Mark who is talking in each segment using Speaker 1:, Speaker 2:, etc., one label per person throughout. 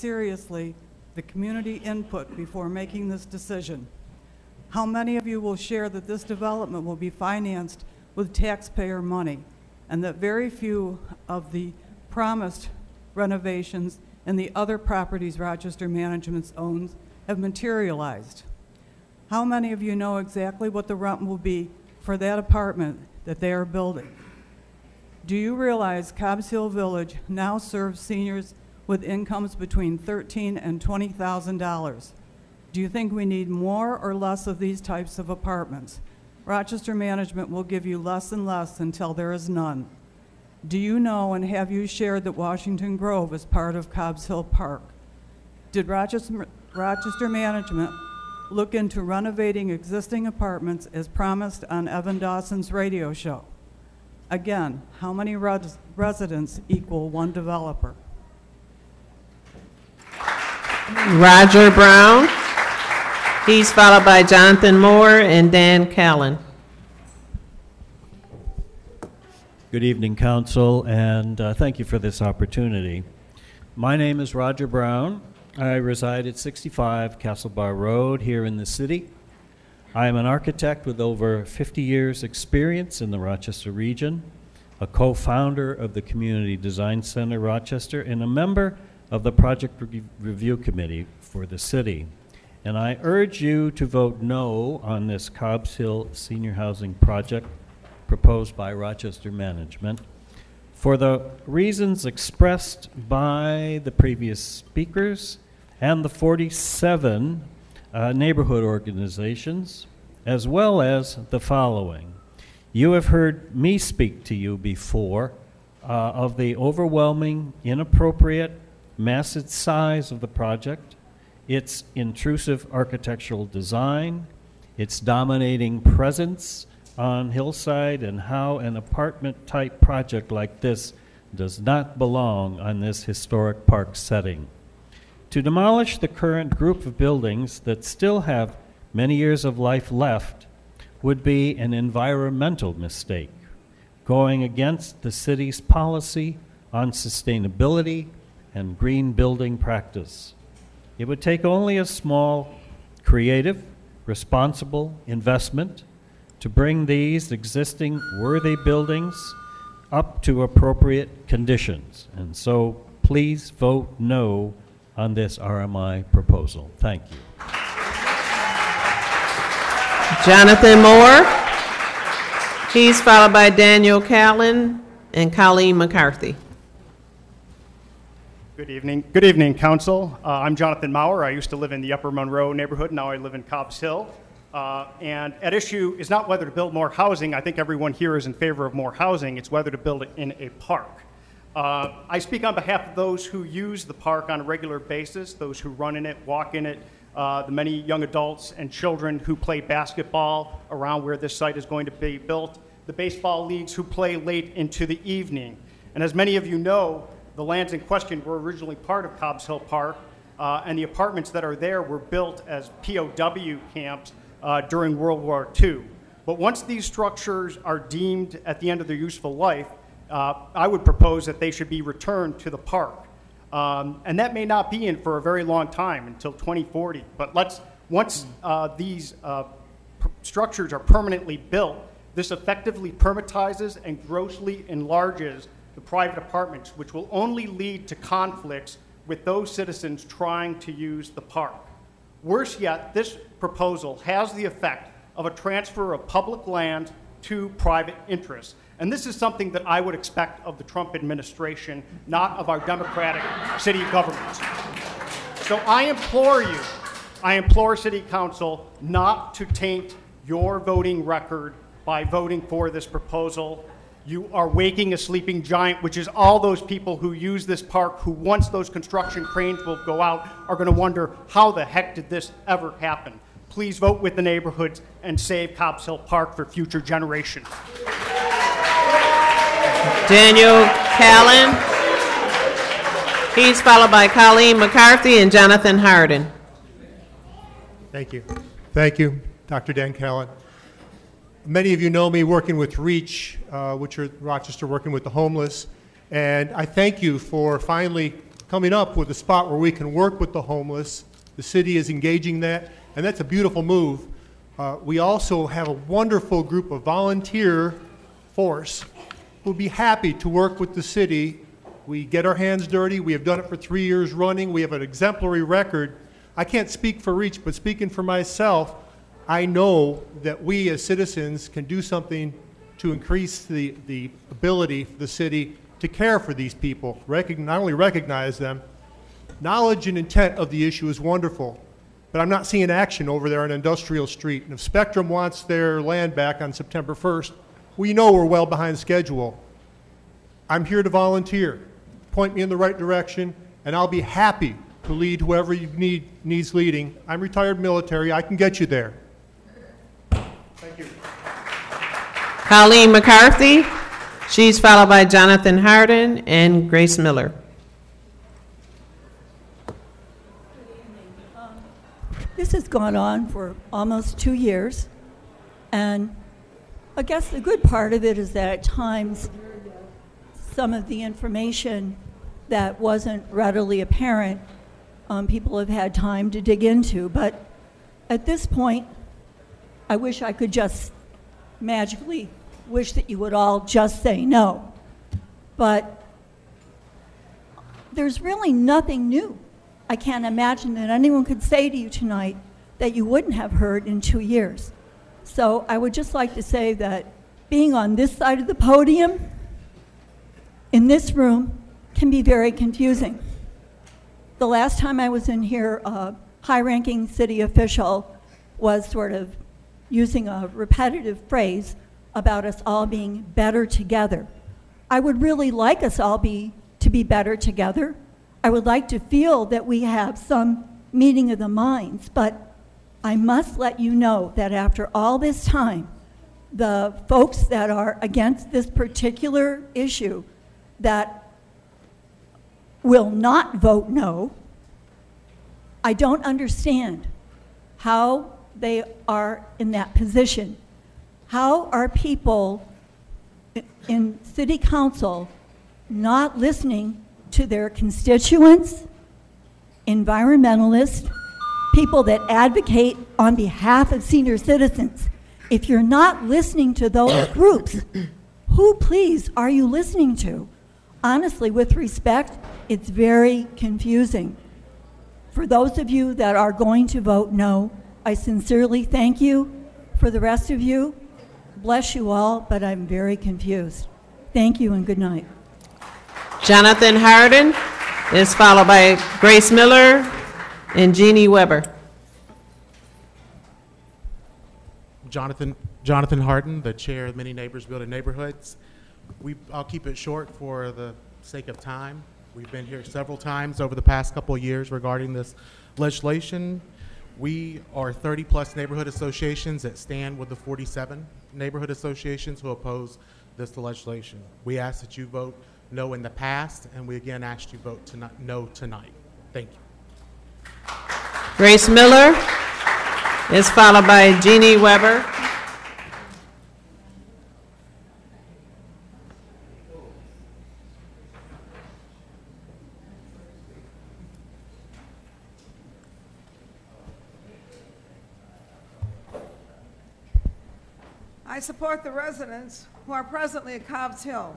Speaker 1: seriously the community input before making this decision? How many of you will share that this development will be financed with taxpayer money and that very few of the promised renovations and the other properties Rochester Management owns have materialized? How many of you know exactly what the rent will be for that apartment that they are building? Do you realize Cobbs Hill Village now serves seniors with incomes between $13,000 and $20,000? Do you think we need more or less of these types of apartments? Rochester Management will give you less and less until there is none. Do you know and have you shared that Washington Grove is part of Cobbs Hill Park? Did Rochester Management look into renovating existing apartments as promised on Evan Dawson's radio show? Again, how many residents equal one developer?
Speaker 2: Roger Brown. He's followed by Jonathan Moore and Dan Callen.
Speaker 3: Good evening, Council, and thank you for this opportunity. My name is Roger Brown. I reside at 65 Castle Bar Road here in the city. I am an architect with over 50 years experience in the Rochester region, a co-founder of the Community Design Center Rochester, and a member of the Project Review Committee for the city. And I urge you to vote no on this Cobbs Hill senior housing project proposed by Rochester Management for the reasons expressed by the previous speakers and the 47 neighborhood organizations, as well as the following. You have heard me speak to you before of the overwhelming, inappropriate, massive size of the project, its intrusive architectural design, its dominating presence on Hillside, and how an apartment-type project like this does not belong on this historic park setting. To demolish the current group of buildings that still have many years of life left would be an environmental mistake, going against the city's policy on sustainability and green building practice. It would take only a small, creative, responsible investment to bring these existing worthy buildings up to appropriate conditions. And so please vote no on this RMI proposal. Thank you.
Speaker 2: Jonathan Moore. He's followed by Daniel Callen and Colleen McCarthy.
Speaker 4: Good evening. Good evening, Council. I'm Jonathan Maurer. I used to live in the Upper Monroe neighborhood. Now I live in Cobbs Hill. And at issue is not whether to build more housing. I think everyone here is in favor of more housing. It's whether to build it in a park. I speak on behalf of those who use the park on a regular basis, those who run in it, walk in it, the many young adults and children who play basketball around where this site is going to be built, the baseball leagues who play late into the evening. And as many of you know, the lands in question were originally part of Cobbs Hill Park, and the apartments that are there were built as POW camps during World War II. But once these structures are deemed at the end of their useful life, I would propose that they should be returned to the park. And that may not be in for a very long time, until 2040. But once these structures are permanently built, this effectively permitizes and grossly enlarges the private apartments, which will only lead to conflicts with those citizens trying to use the park. Worse yet, this proposal has the effect of a transfer of public land to private interests. And this is something that I would expect of the Trump administration, not of our democratic city governments. So I implore City Council not to taint your voting record by voting for this proposal. You are waking a sleeping giant, which is all those people who use this park, who once those construction cranes will go out, are going to wonder, how the heck did this ever happen? Please vote with the neighborhoods and save Cobbs Hill Park for future generations.
Speaker 2: Daniel Callen. He's followed by Colleen McCarthy and Jonathan Harden.
Speaker 5: Thank you. Thank you, Dr. Dan Callen. Many of you know me working with REACH, which are Rochester working with the homeless, and I thank you for finally coming up with a spot where we can work with the homeless. The city is engaging that, and that's a beautiful move. We also have a wonderful group of volunteer force who will be happy to work with the city. We get our hands dirty. We have done it for 3 years running. We have an exemplary record. I can't speak for Reach, but speaking for myself, I know that we as citizens can do something to increase the ability for the city to care for these people, not only recognize them. Knowledge and intent of the issue is wonderful, but I'm not seeing action over there on Industrial Street. And if Spectrum wants their land back on September 1st, we know we're well behind schedule. I'm here to volunteer. Point me in the right direction, and I'll be happy to lead whoever needs leading. I'm retired military. I can get you there. Thank you.
Speaker 2: Colleen McCarthy. She's followed by Jonathan Harden and Grace Miller.
Speaker 6: This has gone on for almost 2 years, and I guess the good part of it is that at times some of the information that wasn't readily apparent, people have had time to dig into. But at this point, I wish I could just magically wish that you would all just say no. But there's really nothing new. I can't imagine that anyone could say to you tonight that you wouldn't have heard in 2 years. So I would just like to say that being on this side of the podium, in this room, can be very confusing. The last time I was in here, a high-ranking city official was sort of using a repetitive phrase about us all being better together. I would really like us all to be better together. I would like to feel that we have some meeting of the minds, but I must let you know that after all this time, the folks that are against this particular issue that will not vote no, I don't understand how they are in that position. How are people in city council not listening to their constituents, environmentalists, people that advocate on behalf of senior citizens? If you're not listening to those groups, who, please, are you listening to? Honestly, with respect, it's very confusing. For those of you that are going to vote no, I sincerely thank you. For the rest of you, bless you all, but I'm very confused. Thank you and good night.
Speaker 2: Jonathan Harden is followed by Grace Miller and Jeannie Weber.
Speaker 7: Jonathan Harden, the chair of Many Neighbors Building Neighborhoods. I'll keep it short for the sake of time. We've been here several times over the past couple of years regarding this legislation. We are 30-plus neighborhood associations that stand with the 47 neighborhood associations who oppose this legislation. We ask that you vote no in the past, and we again ask you vote no tonight. Thank you.
Speaker 2: Grace Miller is followed by Jeannie Weber.
Speaker 8: I support the residents who are presently at Cobb's Hill.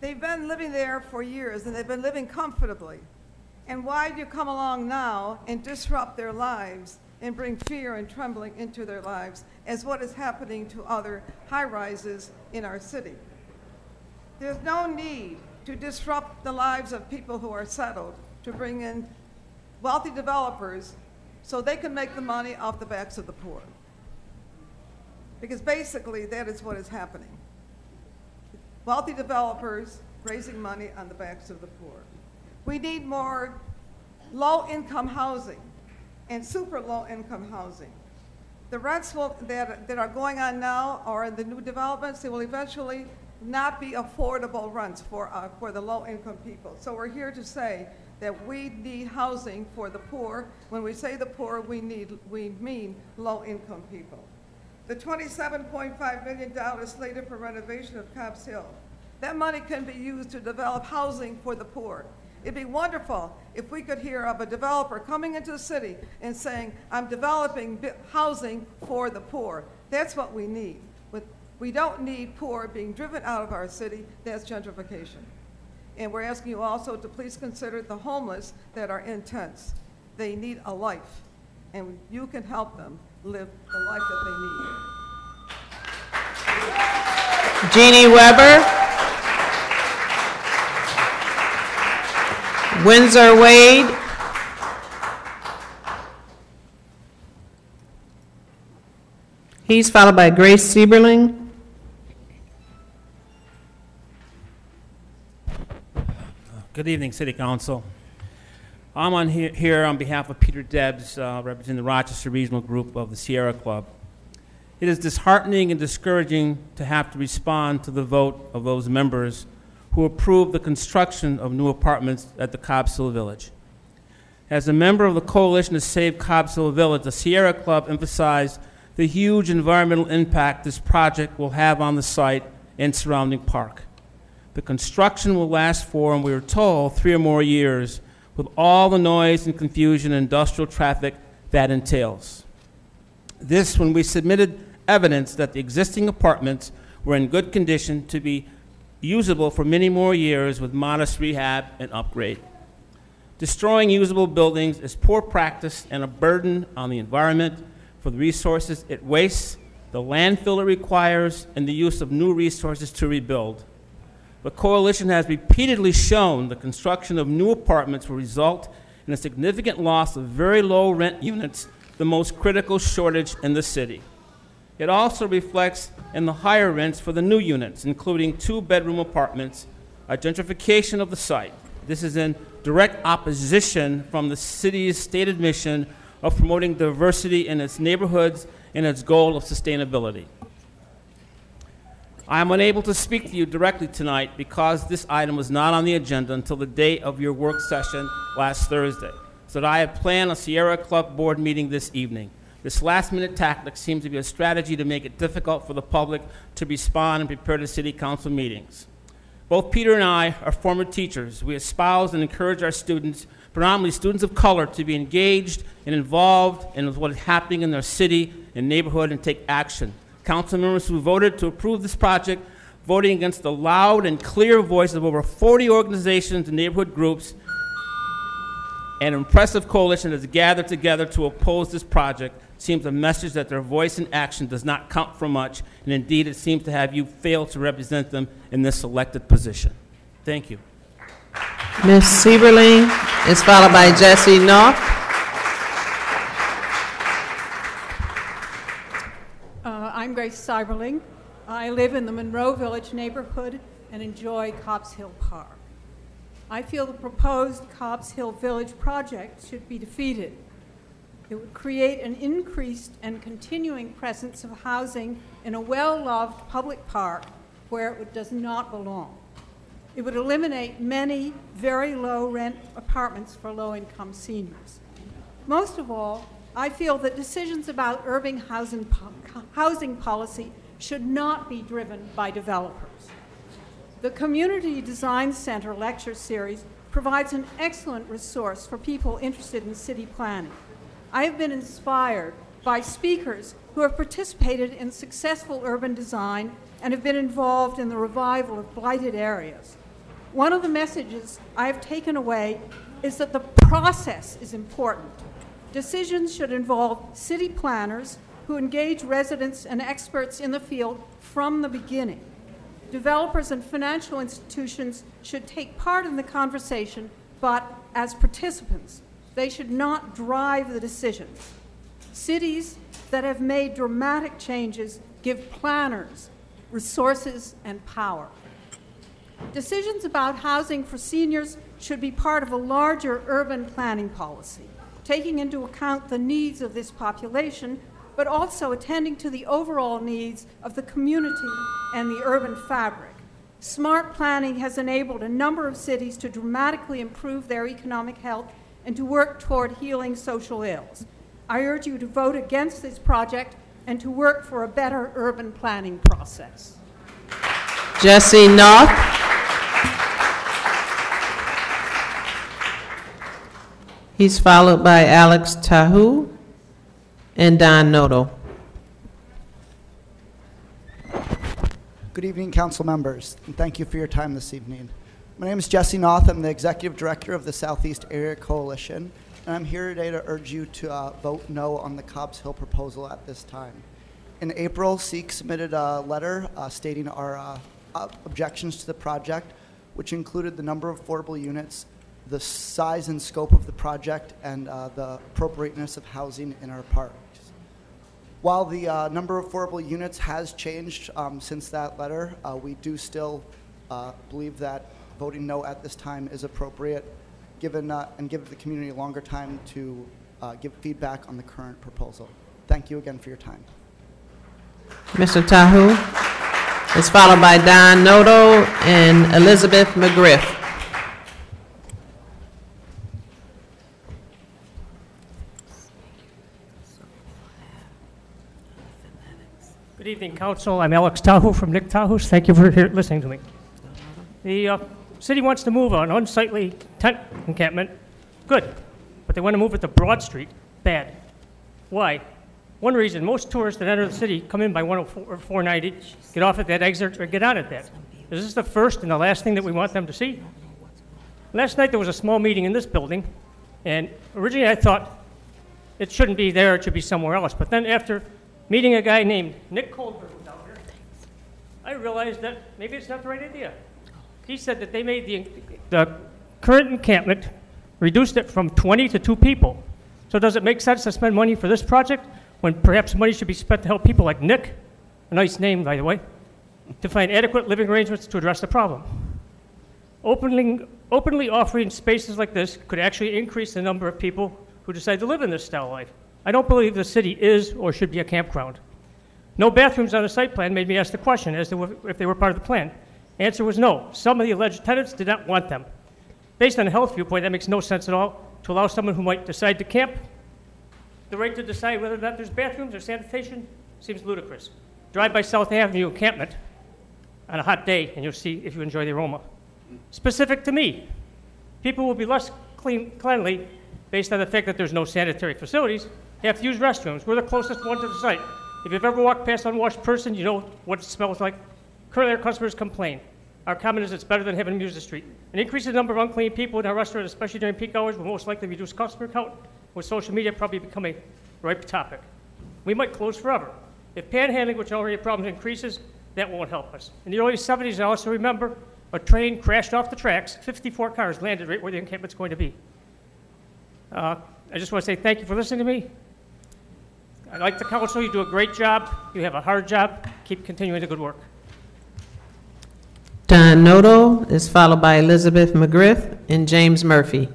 Speaker 8: They've been living there for years, and they've been living comfortably. And why do you come along now and disrupt their lives and bring fear and trembling into their lives, as what is happening to other high-rises in our city? There's no need to disrupt the lives of people who are settled, to bring in wealthy developers so they can make the money off the backs of the poor. Because basically, that is what is happening. Wealthy developers raising money on the backs of the poor. We need more low-income housing and super low-income housing. The rents that are going on now or in the new developments, they will eventually not be affordable rents for the low-income people. So we're here to say that we need housing for the poor. When we say the poor, we mean low-income people. The $27.5 million slated for renovation of Cobb's Hill, that money can be used to develop housing for the poor. It'd be wonderful if we could hear of a developer coming into the city and saying, I'm developing housing for the poor. That's what we need. We don't need poor being driven out of our city. That's gentrification. And we're asking you also to please consider the homeless that are in tents. They need a life, and you can help them live the life that they need.
Speaker 2: Jeannie Weber. Windsor Wade. He's followed by Grace Sieberling.
Speaker 9: Good evening, City Council. I'm here on behalf of Peter Debs, representing the Rochester Regional Group of the Sierra Club. It is disheartening and discouraging to have to respond to the vote of those members who approved the construction of new apartments at the Cobbs Hill Village. As a member of the Coalition to Save Cobbs Hill Village, the Sierra Club emphasized the huge environmental impact this project will have on the site and surrounding park. The construction will last for, and we are told, 3 or more years, with all the noise and confusion and industrial traffic that entails. This, when we submitted evidence that the existing apartments were in good condition to be usable for many more years with modest rehab and upgrade. Destroying usable buildings is poor practice and a burden on the environment for the resources it wastes, the landfill it requires, and the use of new resources to rebuild. The Coalition has repeatedly shown the construction of new apartments will result in a significant loss of very low rent units, the most critical shortage in the city. It also reflects in the higher rents for the new units, including 2-bedroom apartments, a gentrification of the site. This is in direct opposition from the city's stated mission of promoting diversity in its neighborhoods and its goal of sustainability. I am unable to speak to you directly tonight because this item was not on the agenda until the day of your work session last Thursday, so that I had planned a Sierra Club board meeting this evening. This last-minute tactic seems to be a strategy to make it difficult for the public to respond and prepare to city council meetings. Both Peter and I are former teachers. We espouse and encourage our students, predominantly students of color, to be engaged and involved in what is happening in their city and neighborhood and take action. Council members who voted to approve this project, voting against the loud and clear voice of over 40 organizations and neighborhood groups, an impressive coalition has gathered together to oppose this project, seems a message that their voice and action does not count for much, and indeed it seems to have you fail to represent them in this elected position. Thank you.
Speaker 2: Ms. Sieberling is followed by Jesse North.
Speaker 10: I'm Grace Sieberling. I live in the Monroe Village neighborhood and enjoy Cobbs Hill Park. I feel the proposed Cobbs Hill Village project should be defeated. It would create an increased and continuing presence of housing in a well-loved public park where it does not belong. It would eliminate many very low-rent apartments for low-income seniors. Most of all, I feel that decisions about urban housing policy should not be driven by developers. The Community Design Center lecture series provides an excellent resource for people interested in city planning. I have been inspired by speakers who have participated in successful urban design and have been involved in the revival of blighted areas. One of the messages I have taken away is that the process is important. Decisions should involve city planners who engage residents and experts in the field from the beginning. Developers and financial institutions should take part in the conversation, but as participants. They should not drive the decisions. Cities that have made dramatic changes give planners resources and power. Decisions about housing for seniors should be part of a larger urban planning policy, taking into account the needs of this population, but also attending to the overall needs of the community and the urban fabric. Smart planning has enabled a number of cities to dramatically improve their economic health and to work toward healing social ills. I urge you to vote against this project and to work for a better urban planning process.
Speaker 2: Jesse North. He's followed by Alex Tahu and Don Noto.
Speaker 11: Good evening, council members, and thank you for your time this evening. My name is Jesse Noth. I'm the executive director of the Southeast Area Coalition, and I'm here today to urge you to vote no on the Cobbs Hill proposal at this time. In April, SEEK submitted a letter stating our objections to the project, which included the number of affordable units, the size and scope of the project, and the appropriateness of housing in our parks. While the number of affordable units has changed since that letter, we do still believe that voting no at this time is appropriate, given and give the community a longer time to give feedback on the current proposal. Thank you again for your time.
Speaker 2: Mr. Tahu is followed by Don Noto and Elizabeth McGriff.
Speaker 12: Good evening, Council. I'm Alex Tahu from Nick Tahu's. Thank you for listening to me. The city wants to move an unsightly tent encampment. Good. But they want to move it to Broad Street. Bad. Why? One reason, most tourists that enter the city come in by 104 or 490, get off at that exit, or get on at that. Is this the first and the last thing that we want them to see? Last night there was a small meeting in this building, and originally I thought it shouldn't be there, it should be somewhere else. But then after meeting a guy named Nick Kohlberg was out here, I realized that maybe it's not the right idea. He said that they made the current encampment, reduced it from 20 to 2 people. So does it make sense to spend money for this project when perhaps money should be spent to help people like Nick, a nice name, by the way, to find adequate living arrangements to address the problem? Openly offering spaces like this could actually increase the number of people who decide to live in this style of life. I don't believe the city is or should be a campground. No bathrooms on the site plan made me ask the question as to if they were part of the plan. Answer was no. Some of the alleged tenants did not want them. Based on a health viewpoint, that makes no sense at all to allow someone who might decide to camp the right to decide whether or not there's bathrooms or sanitation seems ludicrous. Drive by South Avenue encampment on a hot day and you'll see if you enjoy the aroma. Specific to me, people will be less cleanly based on the fact that there's no sanitary facilities. They have to use restrooms. We're the closest one to the site. If you've ever walked past an unwashed person, you know what it smells like. Currently, our customers complain. Our comment is it's better than having them use the street. An increase in the number of unclean people in our restaurant, especially during peak hours, will most likely reduce customer count, with social media probably become a ripe topic. We might close forever. If panhandling, which already a problem, increases, that won't help us. In the early 70s, I also remember a train crashed off the tracks, 54 cars landed right where the encampment's going to be. I just want to say thank you for listening to me. I like the council. You do a great job. You have a hard job. Keep continuing the good work.
Speaker 2: Don Noto is followed by Elizabeth McGriff and James Murphy.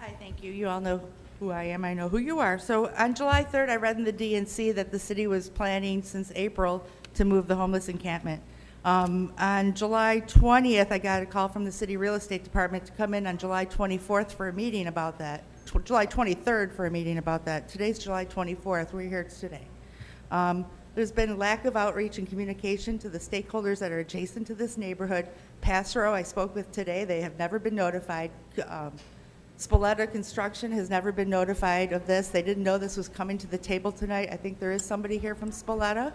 Speaker 13: Hi, thank you. You all know who I am. I know who you are. So on July 3rd, I read in the DNC that the city was planning since April to move the homeless encampment. On July 20th, I got a call from the city real estate department to come in on July 24th for a meeting about that. July 23rd for a meeting about that. Today's July 24th. We're here today. There's been lack of outreach and communication to the stakeholders that are adjacent to this neighborhood. Passero, I spoke with today. They have never been notified. Spoletta Construction has never been notified of this. They didn't know this was coming to the table tonight. I think there is somebody here from Spoletta.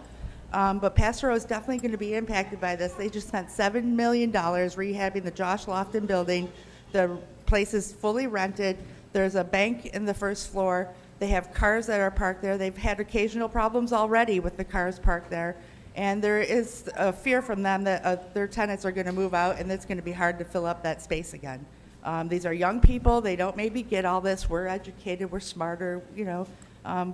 Speaker 13: But Passero is definitely going to be impacted by this. They just spent $7 million rehabbing the Josh Lofton building. The place is fully rented. There's a bank in the first floor. They have cars that are parked there. They've had occasional problems already with the cars parked there. And there is a fear from them that their tenants are going to move out and it's going to be hard to fill up that space again. These are young people. They don't maybe get all this. We're educated. We're smarter, you know.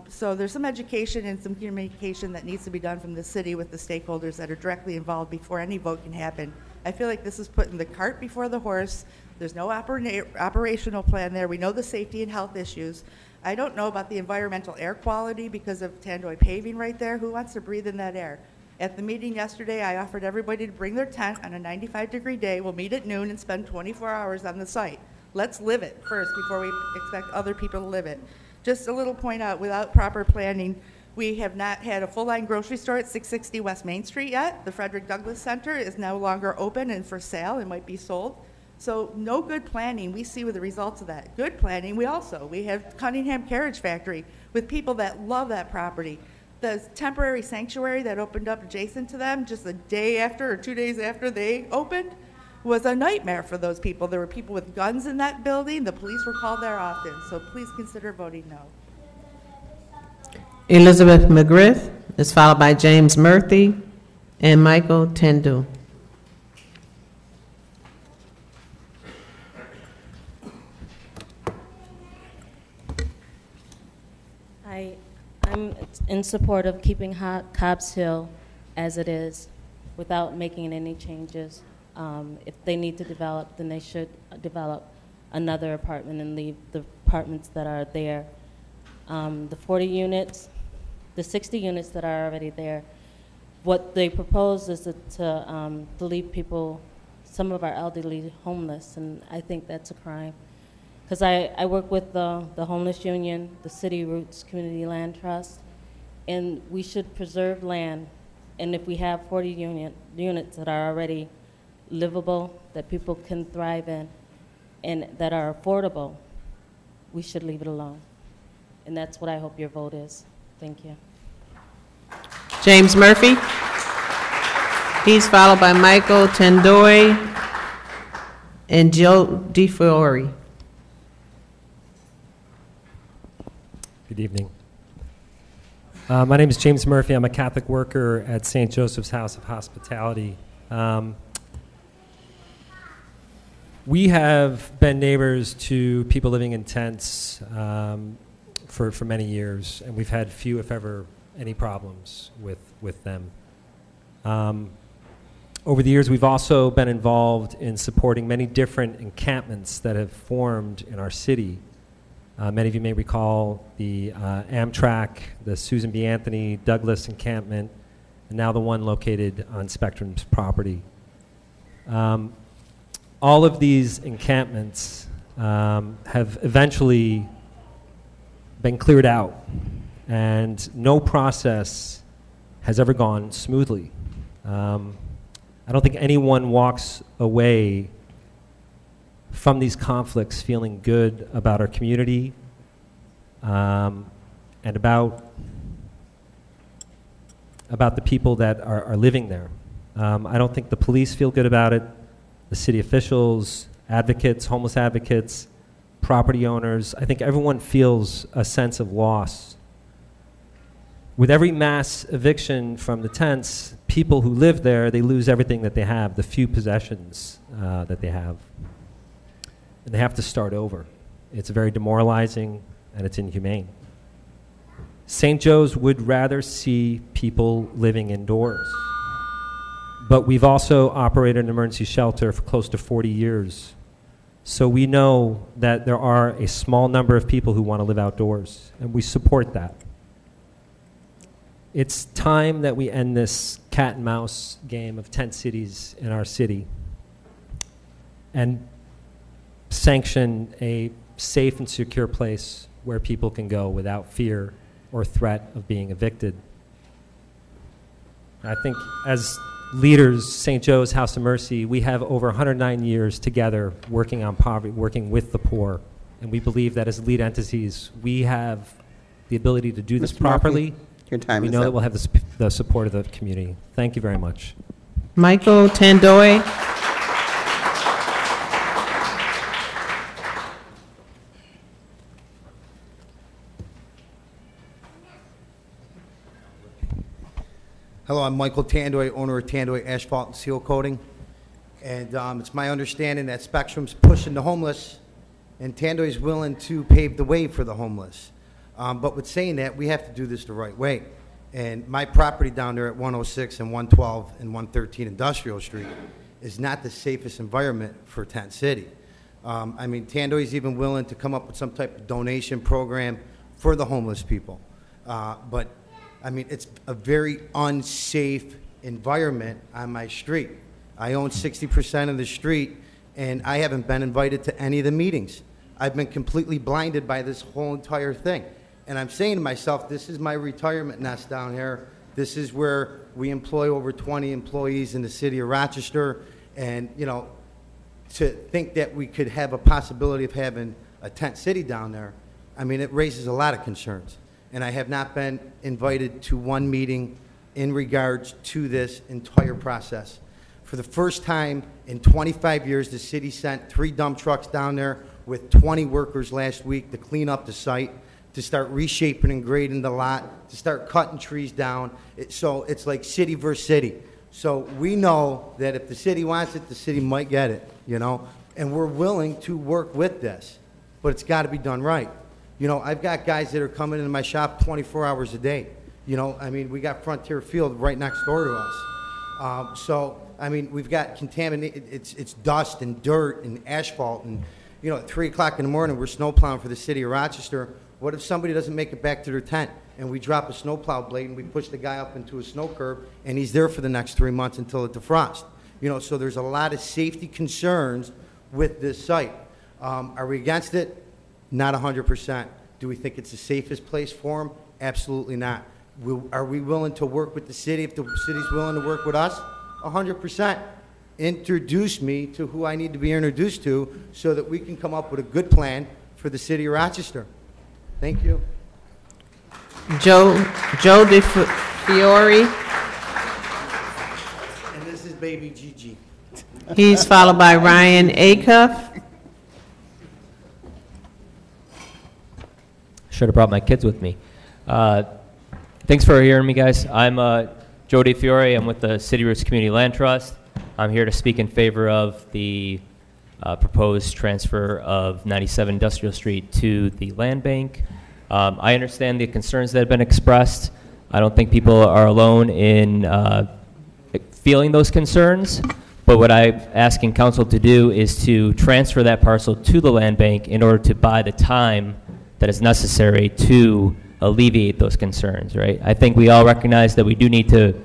Speaker 13: So there's some education and some communication that needs to be done from the city with the stakeholders that are directly involved before any vote can happen. I feel like this is putting the cart before the horse. There's no operational plan there. We know the safety and health issues. I don't know about the environmental air quality because of Tandoy paving right there. Who wants to breathe in that air? At the meeting yesterday, I offered everybody to bring their tent on a 95-degree day. We'll meet at noon and spend 24 hours on the site. Let's live it first before we expect other people to live it. Just a little point out, without proper planning, We have not had a full-line grocery store at 660 West Main Street yet. The Frederick Douglass Center is no longer open and for sale and might be sold. So no good planning we see with the results of that. Good planning, we have Cunningham Carriage Factory with people that love that property. The temporary sanctuary that opened up adjacent to them just a day after or 2 days after they opened was a nightmare for those people. There were people with guns in that building. The police were called there often. So please consider voting no.
Speaker 2: Elizabeth McGriff is followed by James Murphy and Michael Tendu.
Speaker 14: I'm in support of keeping Cobb's Hill as it is without making any changes. If they need to develop, then they should develop another apartment and leave the apartments that are there. The 40 units, the 60 units that are already there, what they propose is to leave people, some of our elderly, homeless, and I think that's a crime. Because I work with the Homeless Union, the City Roots Community Land Trust, and we should preserve land. And if we have 40 units that are already livable, that people can thrive in, and that are affordable, we should leave it alone. And that's what I hope your vote is. Thank you.
Speaker 2: James Murphy. He's followed by Michael Tendoy and Joe DeFiore.
Speaker 15: Good evening. My name is James Murphy. I'm a Catholic worker at St. Joseph's House of Hospitality. We have been neighbors to people living in tents for many years, and we've had few, if ever, any problems with them. Over the years, we've also been involved in supporting many different encampments that have formed in our city. Many of you may recall the Amtrak, the Susan B. Anthony Douglas encampment, and now the one located on Spectrum's property. All of these encampments have eventually been cleared out, and no process has ever gone smoothly. I don't think anyone walks away from these conflicts feeling good about our community and about the people that are living there. I don't think the police feel good about it. The city officials, advocates, homeless advocates, property owners, I think everyone feels a sense of loss. With every mass eviction from the tents, people who live there, they lose everything that they have, the few possessions that they have. And they have to start over. It's very demoralizing and it's inhumane. St. Joe's would rather see people living indoors. But we've also operated an emergency shelter for close to 40 years. So we know that there are a small number of people who want to live outdoors, and we support that. It's time that we end this cat and mouse game of tent cities in our city and sanction a safe and secure place where people can go without fear or threat of being evicted. I think as leaders, St. Joe's House of Mercy, we have over 109 years together working on poverty, working with the poor. And we believe that as lead entities, we have the ability to do this
Speaker 16: Mr.
Speaker 15: properly.
Speaker 16: Murphy, your time
Speaker 15: we
Speaker 16: is
Speaker 15: know
Speaker 16: up.
Speaker 15: that we'll have the support of the community. Thank you very much.
Speaker 2: Michael Tendoy.
Speaker 17: Hello, I'm Michael Tandoy, owner of Tandoy Asphalt and Seal Coating. And it's my understanding that Spectrum's pushing the homeless, and Tandoy's willing to pave the way for the homeless. But with saying that, we have to do this the right way. And my property down there at 106 and 112 and 113 Industrial Street is not the safest environment for Tent City. I mean, Tandoy's even willing to come up with some type of donation program for the homeless people. But I mean, it's a very unsafe environment on my street. I own 60% of the street, and I haven't been invited to any of the meetings. I've been completely blinded by this whole entire thing. And I'm saying to myself, this is my retirement nest down here. This is where we employ over 20 employees in the city of Rochester. And, you know, to think that we could have a possibility of having a tent city down there, I mean, it raises a lot of concerns. And I have not been invited to one meeting in regards to this entire process. For the first time in 25 years, the city sent 3 dump trucks down there with 20 workers last week to clean up the site, to start reshaping and grading the lot, to start cutting trees down. So it's like city versus city. So we know that if the city wants it, the city might get it, you know? And we're willing to work with this, but it's got to be done right. You know, I've got guys that are coming into my shop 24 hours a day. You know, I mean, we got Frontier Field right next door to us. So, I mean, we've got contaminated, it's dust and dirt and asphalt. And, you know, at 3 o'clock in the morning, we're snowplowing for the city of Rochester. What if somebody doesn't make it back to their tent and we drop a snowplow blade and we push the guy up into a snow curb and he's there for the next 3 months until it defrosts? You know, so there's a lot of safety concerns with this site. Are we against it? Not 100%. Do we think it's the safest place for them? Absolutely not. Are we willing to work with the city if the city's willing to work with us? 100%. Introduce me to who I need to be introduced to so that we can come up with a good plan for the city of Rochester. Thank you.
Speaker 2: Joe DeFiore.
Speaker 17: And this is baby Gigi.
Speaker 2: He's followed by Ryan Acuff.
Speaker 16: Should have brought my kids with me. Thanks for hearing me, guys. I'm Joe DeFiore. I'm with the City Roots Community Land Trust. I'm here to speak in favor of the proposed transfer of 97 Industrial Street to the land bank. I understand the concerns that have been expressed. I don't think people are alone in feeling those concerns, but what I'm asking council to do is to transfer that parcel to the land bank in order to buy the time that is necessary to alleviate those concerns, right? I think we all recognize that we do need to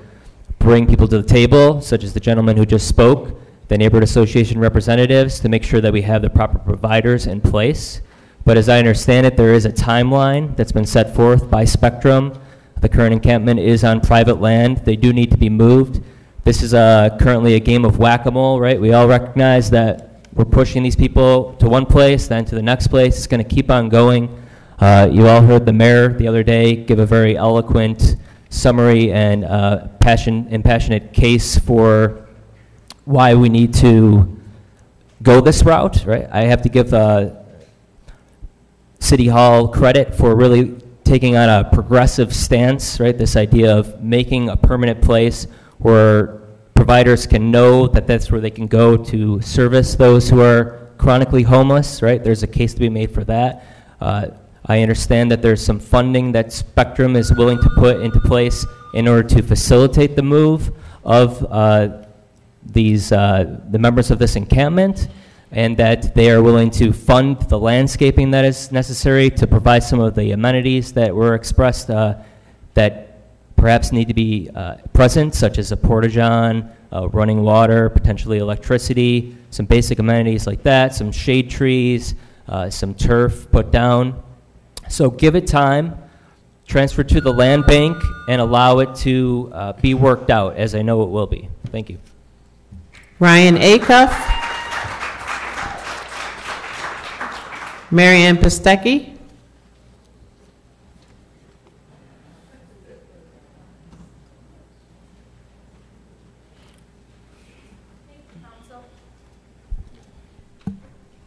Speaker 16: bring people to the table, such as the gentleman who just spoke, the neighborhood association representatives, to make sure that we have the proper providers in place. But as I understand it, there is a timeline that's been set forth by Spectrum. The current encampment is on private land. They do need to be moved. This is currently a game of whack-a-mole, right? We all recognize that we're pushing these people to one place, then to the next place. It's going to keep on going. You all heard the mayor the other day give a very eloquent summary and impassionate case for why we need to go this route, right? I have to give City Hall credit for really taking on a progressive stance, right? This idea of making a permanent place where providers can know that that's where they can go to service those who are chronically homeless, right? There's a case to be made for that. I understand that there's some funding that Spectrum is willing to put into place in order to facilitate the move of the members of this encampment, and that they are willing to fund the landscaping that is necessary to provide some of the amenities that were expressed that perhaps need to be present, such as a porta-john, running water, potentially electricity, some basic amenities like that, some shade trees, some turf put down. So give it time, transfer to the land bank, and allow it to be worked out, as I know it will be. Thank you.
Speaker 2: Ryan Acuff. Marianne Pistecki.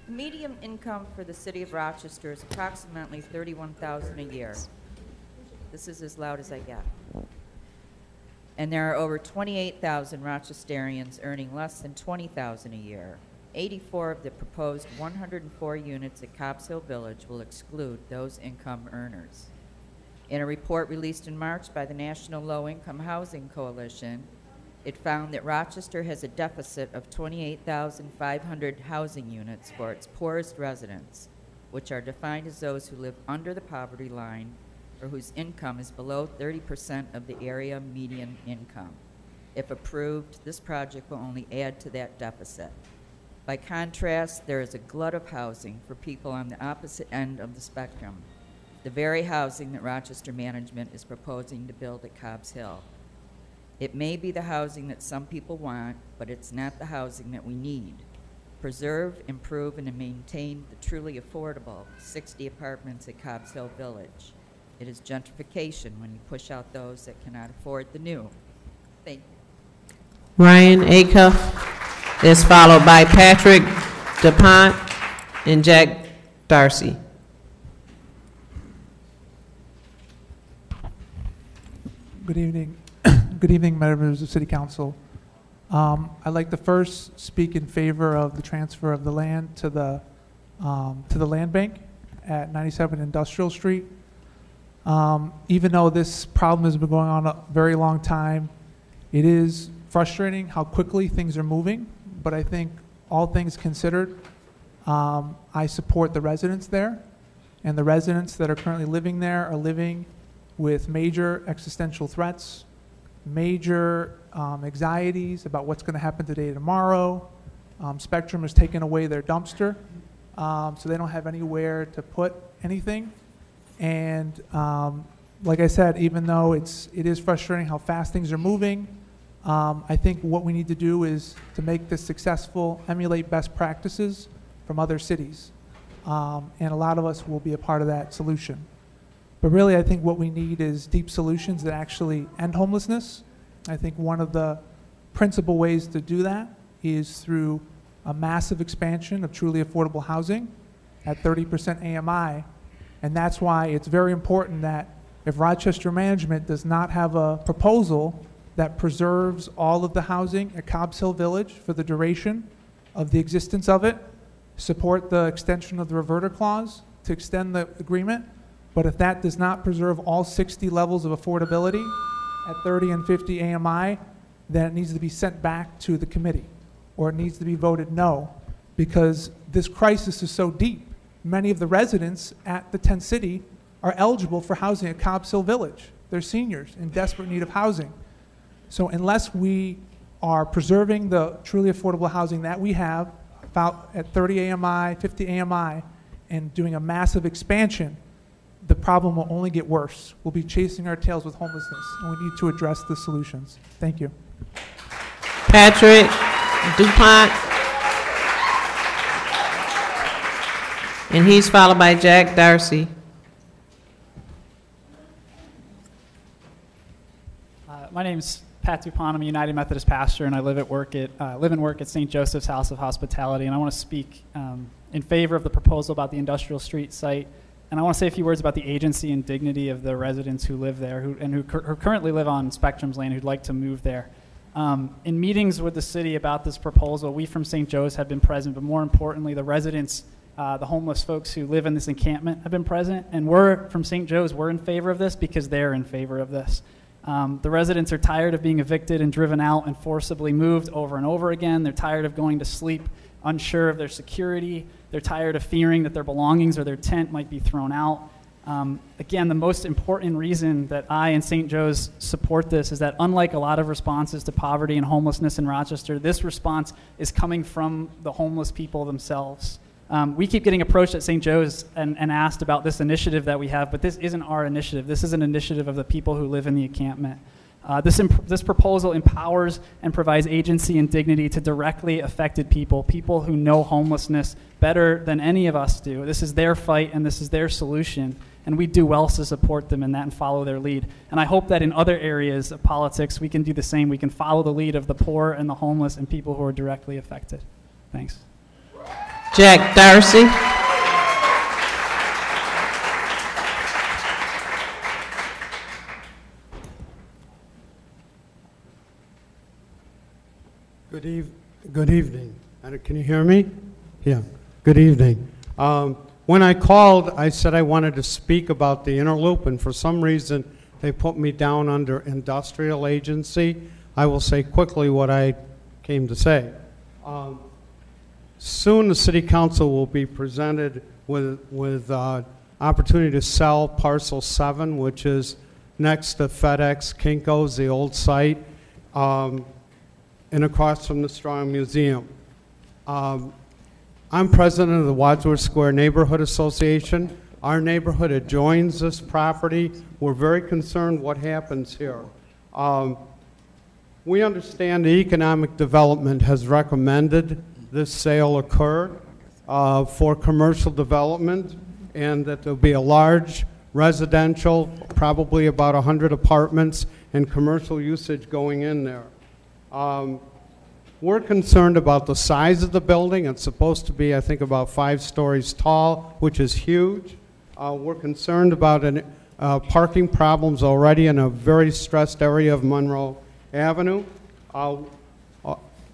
Speaker 18: Median income for the city of Rochester is approximately $31,000 a year. This is as loud as I get. And there are over 28,000 Rochesterians earning less than $20,000 a year. 84 of the proposed 104 units at Cobbs Hill Village will exclude those income earners. In a report released in March by the National Low Income Housing Coalition, it found that Rochester has a deficit of 28,500 housing units for its poorest residents, which are defined as those who live under the poverty line or whose income is below 30% of the area median income. If approved, this project will only add to that deficit. By contrast, there is a glut of housing for people on the opposite end of the spectrum. the very housing that Rochester management is proposing to build at Cobb's Hill. It may be the housing that some people want, but it's not the housing that we need. Preserve, improve, and maintain the truly affordable 60 apartments at Cobb's Hill Village. It is gentrification when you push out those that cannot afford the new. Thank you.
Speaker 2: Ryan Acuff is followed by Patrick DuPont and Jack Darcy.
Speaker 19: Good evening. Good evening, members of City Council. I'd like to first speak in favor of the transfer of the land to the land bank at 97 Industrial Street. Even though this problem has been going on a very long time, it is frustrating how quickly things are moving, but I think all things considered, I support the residents there, and the residents that are currently living there are living with major existential threats, major anxieties about what's going to happen today, tomorrow. Spectrum has taken away their dumpster, so they don't have anywhere to put anything. And like I said, even though it is frustrating how fast things are moving, I think what we need to do is to make this successful, emulate best practices from other cities. And a lot of us will be a part of that solution. But really, I think what we need is deep solutions that actually end homelessness. I think one of the principal ways to do that is through a massive expansion of truly affordable housing at 30% AMI. And that's why it's very important that if Rochester management does not have a proposal that preserves all of the housing at Cobb's Hill Village for the duration of the existence of it, support the extension of the reverter clause to extend the agreement. But if that does not preserve all 60 levels of affordability at 30 and 50 AMI, then it needs to be sent back to the committee, or it needs to be voted no, because this crisis is so deep. Many of the residents at the tent city are eligible for housing at Cobb's Hill Village. They're seniors in desperate need of housing. So unless we are preserving the truly affordable housing that we have about at 30 AMI, 50 AMI, and doing a massive expansion, the problem will only get worse. We'll be chasing our tails with homelessness, and we need to address the solutions. Thank you.
Speaker 2: Patrick DuPont. And he's followed by Jack Darcy.
Speaker 20: My name's Pat DuPont. I'm a United Methodist pastor, and I live and work at St. Joseph's House of Hospitality. And I want to speak in favor of the proposal about the industrial street site. And I want to say a few words about the agency and dignity of the residents who live there, who currently live on Spectrum's land, who'd like to move there. In meetings with the city about this proposal, we from St. Joe's have been present, but more importantly, the residents, the homeless folks who live in this encampment have been present. And we're, from St. Joe's, we're in favor of this because they're in favor of this. The residents are tired of being evicted and driven out and forcibly moved over and over again. They're tired of going to sleep unsure of their security. They're tired of fearing that their belongings or their tent might be thrown out. Again, the most important reason that I and St. Joe's support this is that unlike a lot of responses to poverty and homelessness in Rochester, this response is coming from the homeless people themselves. We keep getting approached at St. Joe's and asked about this initiative that we have, but this isn't our initiative. This is an initiative of the people who live in the encampment. This proposal empowers and provides agency and dignity to directly affected people who know homelessness better than any of us do. This is their fight and this is their solution, and we do well to support them in that and follow their lead. And I hope that in other areas of politics we can do the same. We can follow the lead of the poor and the homeless and people who are directly affected. Thanks.
Speaker 2: Jack Darcy.
Speaker 21: Good evening. Can you hear me? Yeah. Good evening. When I called, I said I wanted to speak about the inner loop, and for some reason they put me down under industrial agency. I will say quickly what I came to say. Soon the City Council will be presented with opportunity to sell Parcel 7, which is next to FedEx, Kinko's, the old site, and across from the Strong Museum. I'm president of the Wadsworth Square Neighborhood Association. Our neighborhood adjoins this property. We're very concerned what happens here. We understand the economic development has recommended this sale occur for commercial development, and that there'll be a large residential, probably about 100 apartments, and commercial usage going in there. We're concerned about the size of the building. It's supposed to be, I think, about 5 stories tall, which is huge. We're concerned about parking problems already in a very stressed area of Monroe Avenue.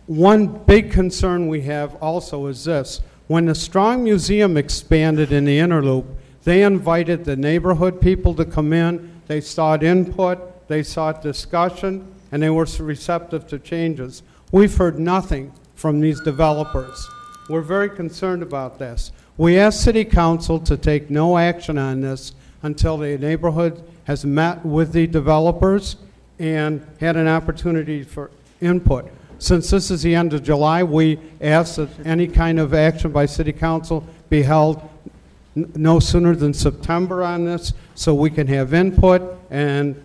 Speaker 21: One big concern we have also is this. When the Strong Museum expanded in the inner loop, they invited the neighborhood people to come in. They sought input, they sought discussion, and they were receptive to changes. We've heard nothing from these developers. We're very concerned about this. We asked City Council to take no action on this until the neighborhood has met with the developers and had an opportunity for input. Since this is the end of July, we ask that any kind of action by City Council be held no sooner than September on this, so we can have input and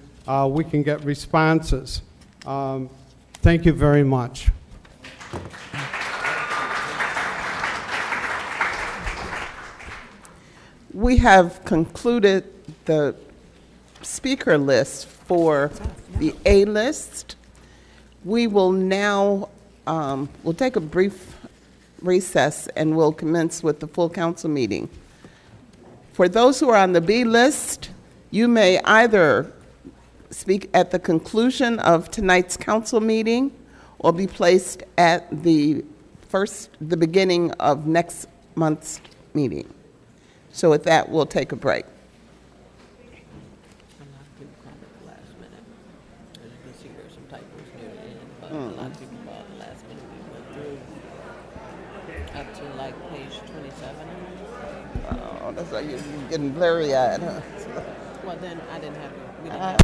Speaker 21: we can get responses. Thank you very much.
Speaker 1: We have concluded the speaker list for the A list. We will now, we'll take a brief recess and we'll commence with the full council meeting. For those who are on the B list, you may either speak at the conclusion of tonight's council meeting or be placed at the beginning of next month's meeting. So with that, we'll take a break.
Speaker 2: A lot of people bought the last minute we went through up to like page 27.
Speaker 1: Oh, that's like you're getting blurry-eyed, huh?
Speaker 2: Well, then I didn't have, we didn't have.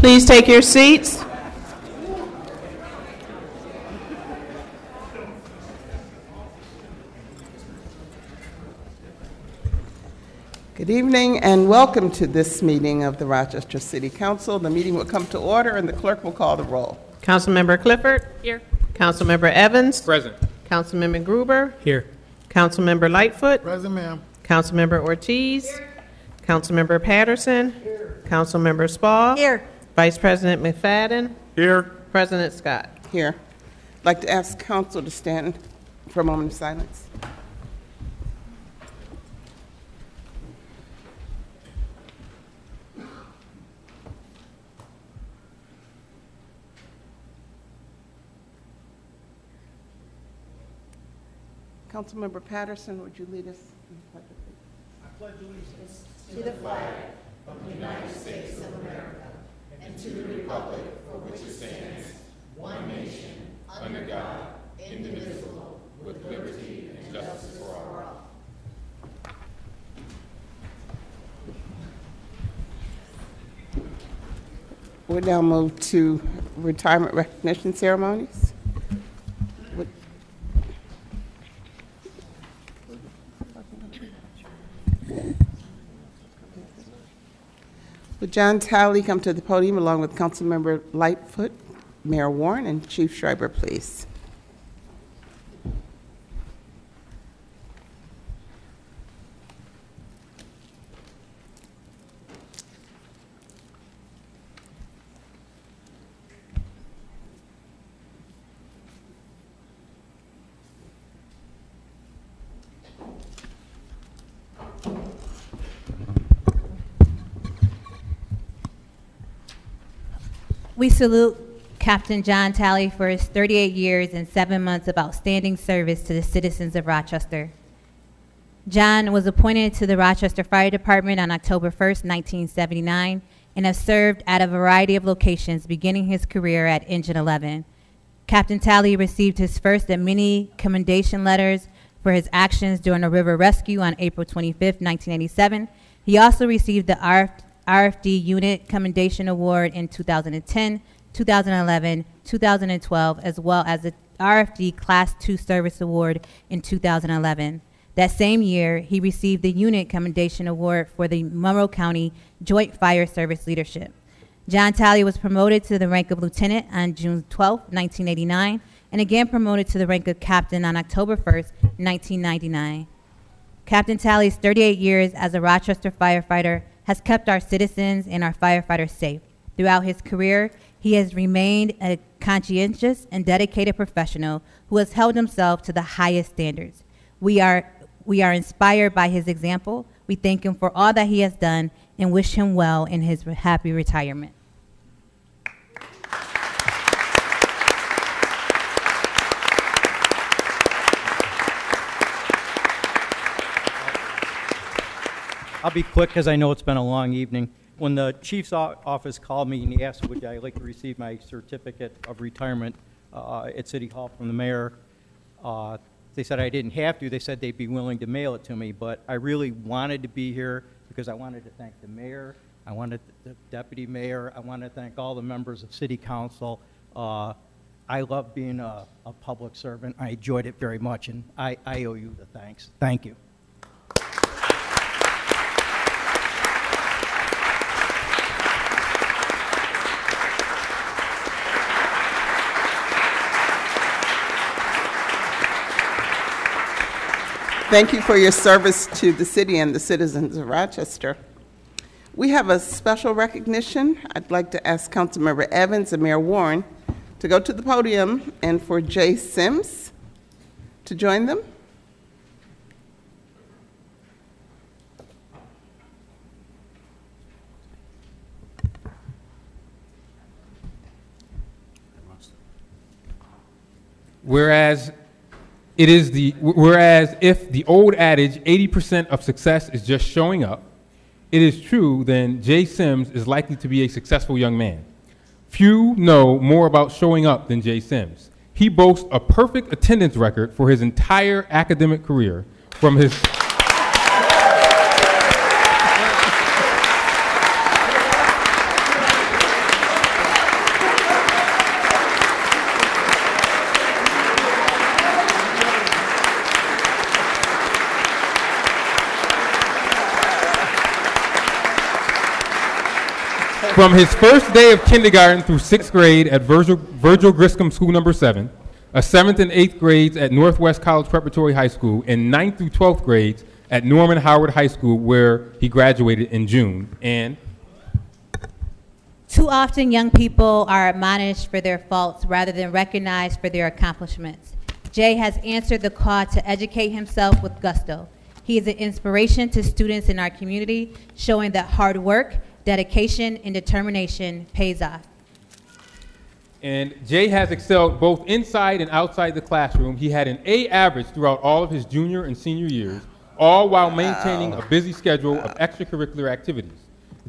Speaker 2: Please take your seats.
Speaker 1: Good evening and welcome to this meeting of the Rochester City Council. The meeting will come to order and the clerk will call the roll.
Speaker 2: Councilmember Clifford.
Speaker 18: Here.
Speaker 2: Councilmember Evans.
Speaker 3: Present.
Speaker 2: Councilmember Gruber.
Speaker 3: Here.
Speaker 2: Councilmember Lightfoot.
Speaker 3: Present, ma'am.
Speaker 2: Councilmember Ortiz. Councilmember Patterson. Councilmember Spall.
Speaker 18: Here.
Speaker 2: Vice President McFadden.
Speaker 3: Here.
Speaker 2: President Scott.
Speaker 1: Here. I'd like to ask council to stand for a moment of silence. Councilmember Patterson, would you lead us in the pledge of allegiance?
Speaker 22: I pledge allegiance to the flag of the United States of America and to the republic for which it stands, one nation, under God, indivisible, with liberty and justice for all.
Speaker 1: We'll now move to retirement recognition ceremonies. Would John Talley come to the podium along with Councilmember Lightfoot, Mayor Warren, and Chief Schreiber, please?
Speaker 23: We salute Captain John Talley for his 38 years and 7 months of outstanding service to the citizens of Rochester. John was appointed to the Rochester Fire Department on October 1st, 1979, and has served at a variety of locations, beginning his career at Engine 11. Captain Talley received his first of many commendation letters for his actions during a river rescue on April 25th, 1987. He also received the RFD Unit Commendation Award in 2010, 2011, 2012, as well as the RFD Class II Service Award in 2011. That same year, he received the Unit Commendation Award for the Monroe County Joint Fire Service Leadership. John Talley was promoted to the rank of lieutenant on June 12, 1989, and again promoted to the rank of captain on October 1st, 1999. Captain Talley's 38 years as a Rochester firefighter has kept our citizens and our firefighters safe. Throughout his career, he has remained a conscientious and dedicated professional who has held himself to the highest standards. We are inspired by his example. We thank him for all that he has done and wish him well in his happy retirement.
Speaker 24: I'll be quick because I know it's been a long evening. When the chief's office called me and he asked would I like to receive my certificate of retirement at City Hall from the mayor, they said I didn't have to. They said they'd be willing to mail it to me, but I really wanted to be here because I wanted to thank the mayor, I wanted the deputy mayor, I wanted to thank all the members of City Council. I love being a public servant. I enjoyed it very much, and I owe you the thanks. Thank you.
Speaker 1: Thank you for your service to the city and the citizens of Rochester. We have a special recognition. I'd like to ask Councilmember Evans and Mayor Warren to go to the podium and for Jay Sims to join them.
Speaker 3: Whereas if the old adage, 80% of success is just showing up, it is true, then Jay Sims is likely to be a successful young man. Few know more about showing up than Jay Sims. He boasts a perfect attendance record for his entire academic career, from his From his first day of kindergarten through 6th grade at Virgil Griscom School Number 7, a 7th and 8th grades at Northwest College Preparatory High School, and 9th through 12th grades at Norman Howard High School, where he graduated in June. And
Speaker 23: too often, young people are admonished for their faults rather than recognized for their accomplishments. Jay has answered the call to educate himself with gusto. He is an inspiration to students in our community, showing that hard work, dedication, and determination pays off.
Speaker 3: And Jay has excelled both inside and outside the classroom. He had an A average throughout all of his junior and senior years, all while maintaining a busy schedule of extracurricular activities.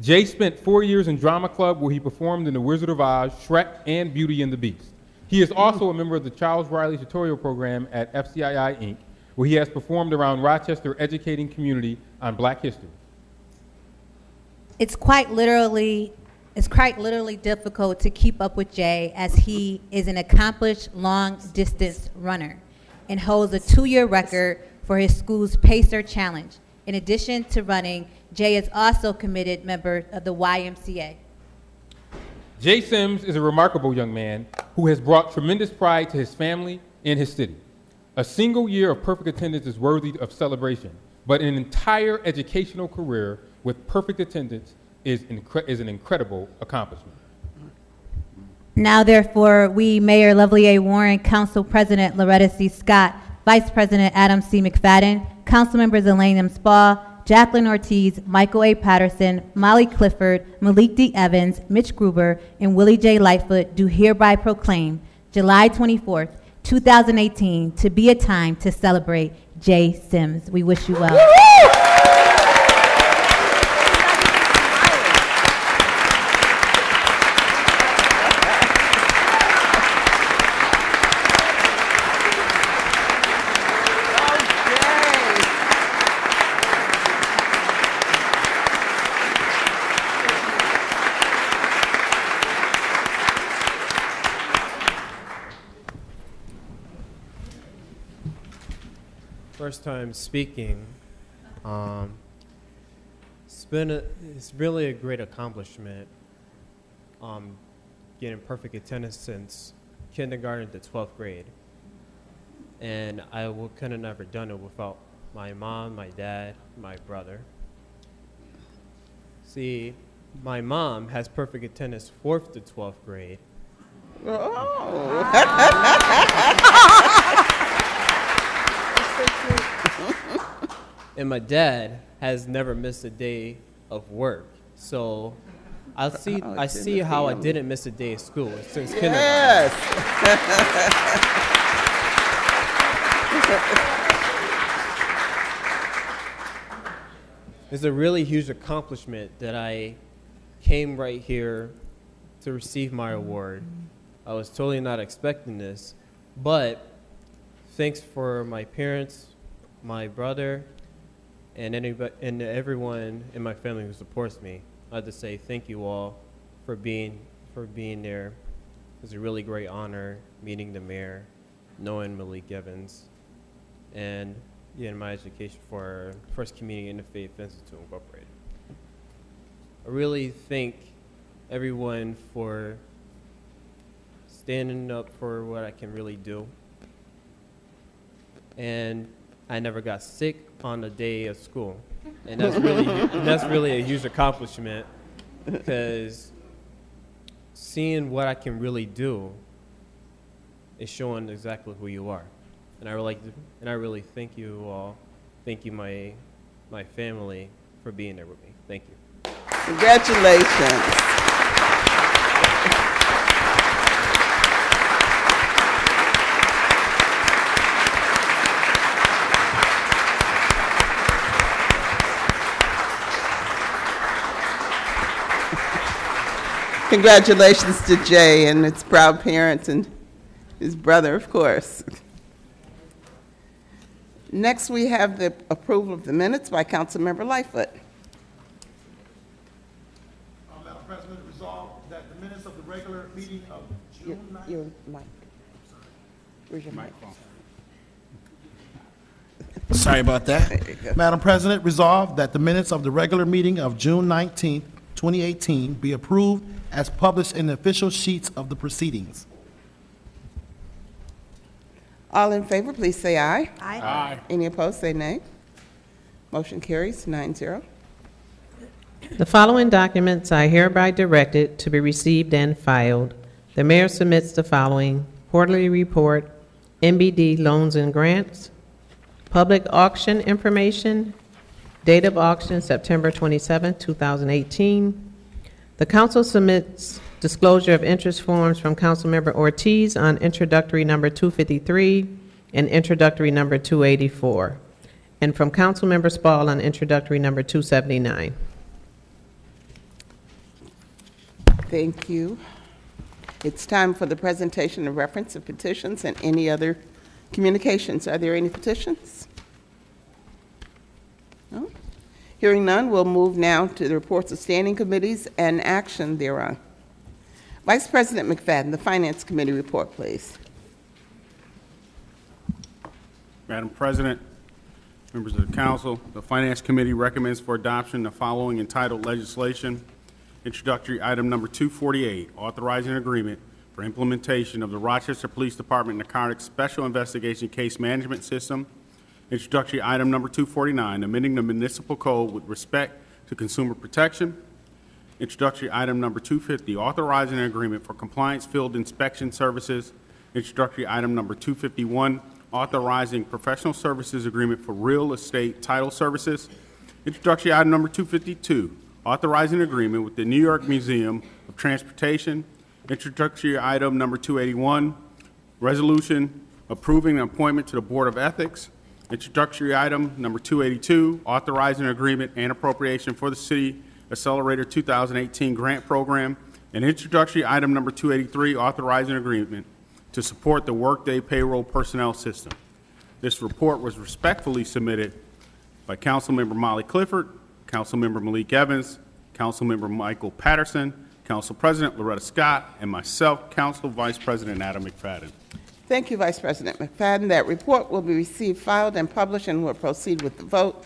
Speaker 3: Jay spent 4 years in drama club where he performed in The Wizard of Oz, Shrek, and Beauty and the Beast. He is also a member of the Charles Riley Tutorial Program at FCII Inc., where he has performed around Rochester, educating community on Black history.
Speaker 23: It's quite literally difficult to keep up with Jay, as he is an accomplished long-distance runner and holds a 2-year record for his school's Pacer Challenge. In addition to running, Jay is also a committed member of the YMCA.
Speaker 3: Jay Sims is a remarkable young man who has brought tremendous pride to his family and his city. A single year of perfect attendance is worthy of celebration, but an entire educational career with perfect attendance is an incredible accomplishment.
Speaker 23: Now, therefore, we, Mayor Lovely A. Warren, Council President Loretta C. Scott, Vice President Adam C. McFadden, Council Members Elaine M. Spall, Jacqueline Ortiz, Michael A. Patterson, Molly Clifford, Malik D. Evans, Mitch Gruber, and Willie J. Lightfoot do hereby proclaim July 24th, 2018 to be a time to celebrate Jay Sims. We wish you well.
Speaker 4: First time speaking. It's really a great accomplishment. Getting perfect attendance since kindergarten to 12th grade, and I could have never done it without my mom, my dad, my brother. See, my mom has perfect attendance 4th to 12th grade. And my dad has never missed a day of work. So I see how I didn't miss a day of school since kindergarten. It's a really huge accomplishment that I came right here to receive my award. I was totally not expecting this, but thanks for my parents, my brother, and everyone in my family who supports me. I'd like to say thank you all for being there. It was a really great honor meeting the mayor, knowing Malik Evans, and getting my education for First Community Interfaith Institute Incorporated. I really thank everyone for standing up for what I can really do. And I never got sick on the day of school, and that's really a huge accomplishment, because seeing what I can really do is showing exactly who you are, and I really thank you all. Thank you, my family, for being there with me. Thank you.
Speaker 1: Congratulations. Congratulations to Jay and his proud parents and his brother, of course. Next, we have the approval of the minutes by Councilmember Lightfoot.
Speaker 5: Madam President, resolve that the minutes of the regular meeting of June 9th.
Speaker 1: Your mic. Where's your mic?
Speaker 5: Sorry about that. Madam President, resolve that the minutes of the regular meeting of June 19th, 2018 be approved as published in the official sheets of the proceedings.
Speaker 1: All in favor, please say aye.
Speaker 6: Aye. Aye.
Speaker 1: Any opposed, say nay. Motion carries 9-0.
Speaker 2: The following documents are hereby directed to be received and filed. The mayor submits the following: quarterly report, MBD loans and grants, public auction information, date of auction September 27, 2018. The council submits disclosure of interest forms from Councilmember Ortiz on introductory number 253 and introductory number 284, and from Councilmember Spall on introductory number 279.
Speaker 1: Thank you. It's time for the presentation of reference of petitions and any other communications. Are there any petitions? No? Hearing none, we'll move now to the reports of standing committees and action thereon. Vice President McFadden, the Finance Committee report, please.
Speaker 7: Madam President, members of the council, the Finance Committee recommends for adoption the following entitled legislation. Introductory item number 248, authorizing an agreement for implementation of the Rochester Police Department Narcotics Special Investigation Case Management System. Introductory item number 249, amending the municipal code with respect to consumer protection. Introductory item number 250, authorizing an agreement for compliance field inspection services. Introductory item number 251, authorizing professional services agreement for real estate title services. Introductory item number 252, authorizing an agreement with the New York Museum of Transportation. Introductory item number 281, resolution approving an appointment to the Board of Ethics. Introductory item number 282, authorizing an agreement and appropriation for the City Accelerator 2018 grant program. And introductory item number 283, authorizing an agreement to support the Workday payroll personnel system. This report was respectfully submitted by Councilmember Molly Clifford, Councilmember Malik Evans, Councilmember Michael Patterson, Council President Loretta Scott, and myself, Council Vice President Adam McFadden.
Speaker 1: Thank you, Vice President McFadden. That report will be received, filed, and published, and will proceed with the vote.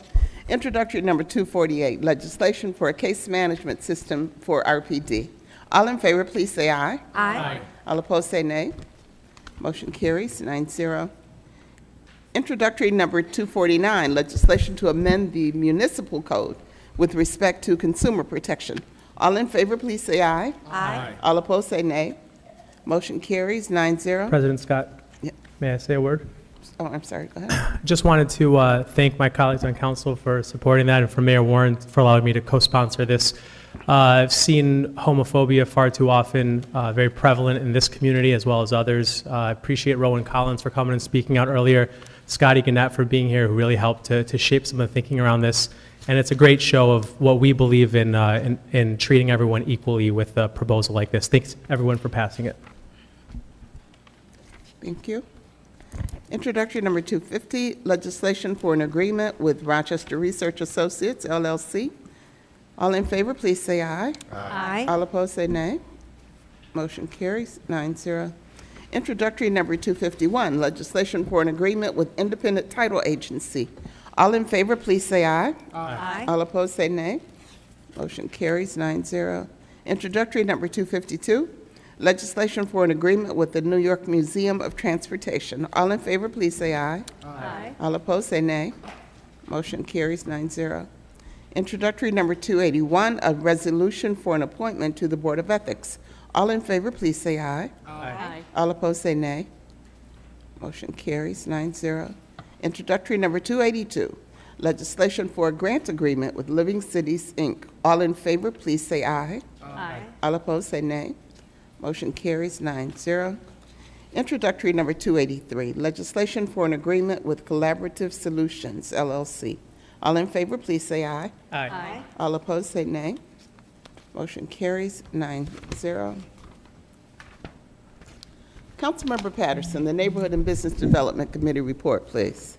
Speaker 1: Introductory number 248, legislation for a case management system for RPD. All in favor, please say aye.
Speaker 6: Aye.
Speaker 1: All opposed, say nay. Motion carries 9-0. Introductory number 249, legislation to amend the municipal code with respect to consumer protection. All in favor, please say aye.
Speaker 6: Aye.
Speaker 1: All opposed, say nay. Motion carries 9-0.
Speaker 8: President Scott,
Speaker 1: Yeah.
Speaker 8: may I say a word?
Speaker 1: Oh, I'm sorry, go ahead.
Speaker 8: Just wanted to thank my colleagues on council for supporting that, and for Mayor Warren for allowing me to co-sponsor this. I've seen homophobia far too often, very prevalent in this community as well as others. I appreciate Rowan Collins for coming and speaking out earlier, Scotty Gannett for being here, who really helped to shape some of the thinking around this. And it's a great show of what we believe in treating everyone equally with a proposal like this. Thanks, everyone, for passing it.
Speaker 1: Thank you. Introductory number 250, legislation for an agreement with Rochester Research Associates, LLC. All in favor, please say aye.
Speaker 6: Aye.
Speaker 1: All opposed, say nay. Motion carries 9-0. Introductory number 251, legislation for an agreement with Independent Title Agency. All in favor, please say aye.
Speaker 6: Aye.
Speaker 1: All opposed, say nay. Motion carries 9-0. Introductory number 252, legislation for an agreement with the New York Museum of Transportation. All in favor, please say aye.
Speaker 6: Aye.
Speaker 1: All opposed, say nay. Motion carries 9-0. Introductory number 281, a resolution for an appointment to the Board of Ethics. All in favor, please say aye.
Speaker 6: Aye.
Speaker 1: All opposed, say nay. Motion carries 9-0. Introductory number 282, legislation for a grant agreement with Living Cities, Inc. All in favor, please say aye.
Speaker 6: Aye.
Speaker 1: All opposed, say nay. Motion carries 9-0. Introductory number 283, legislation for an agreement with Collaborative Solutions, LLC. All in favor, please say aye.
Speaker 6: Aye.
Speaker 1: All opposed, say nay. Motion carries 9-0. Councilmember Patterson, the Neighborhood and Business Development Committee report, please.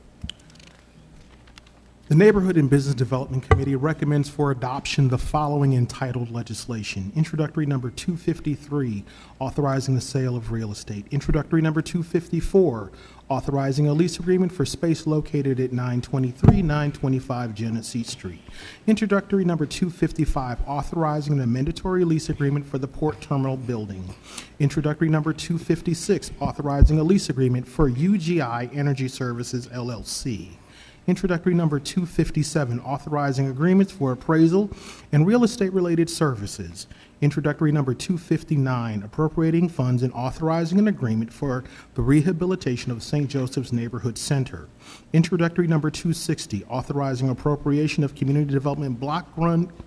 Speaker 6: The Neighborhood and Business Development Committee recommends for adoption the following entitled legislation. Introductory number 253, authorizing the sale of real estate. Introductory number 254, authorizing a lease agreement for space located at 923-925 Genesee Street. Introductory number 255, authorizing a mandatory lease agreement for the Port Terminal Building. Introductory number 256, authorizing a lease agreement for UGI Energy Services, LLC. Introductory number 257, authorizing agreements for appraisal and real estate-related services. Introductory number 259, appropriating funds and authorizing an agreement for the rehabilitation of St. Joseph's Neighborhood Center. Introductory number 260, authorizing appropriation of community development block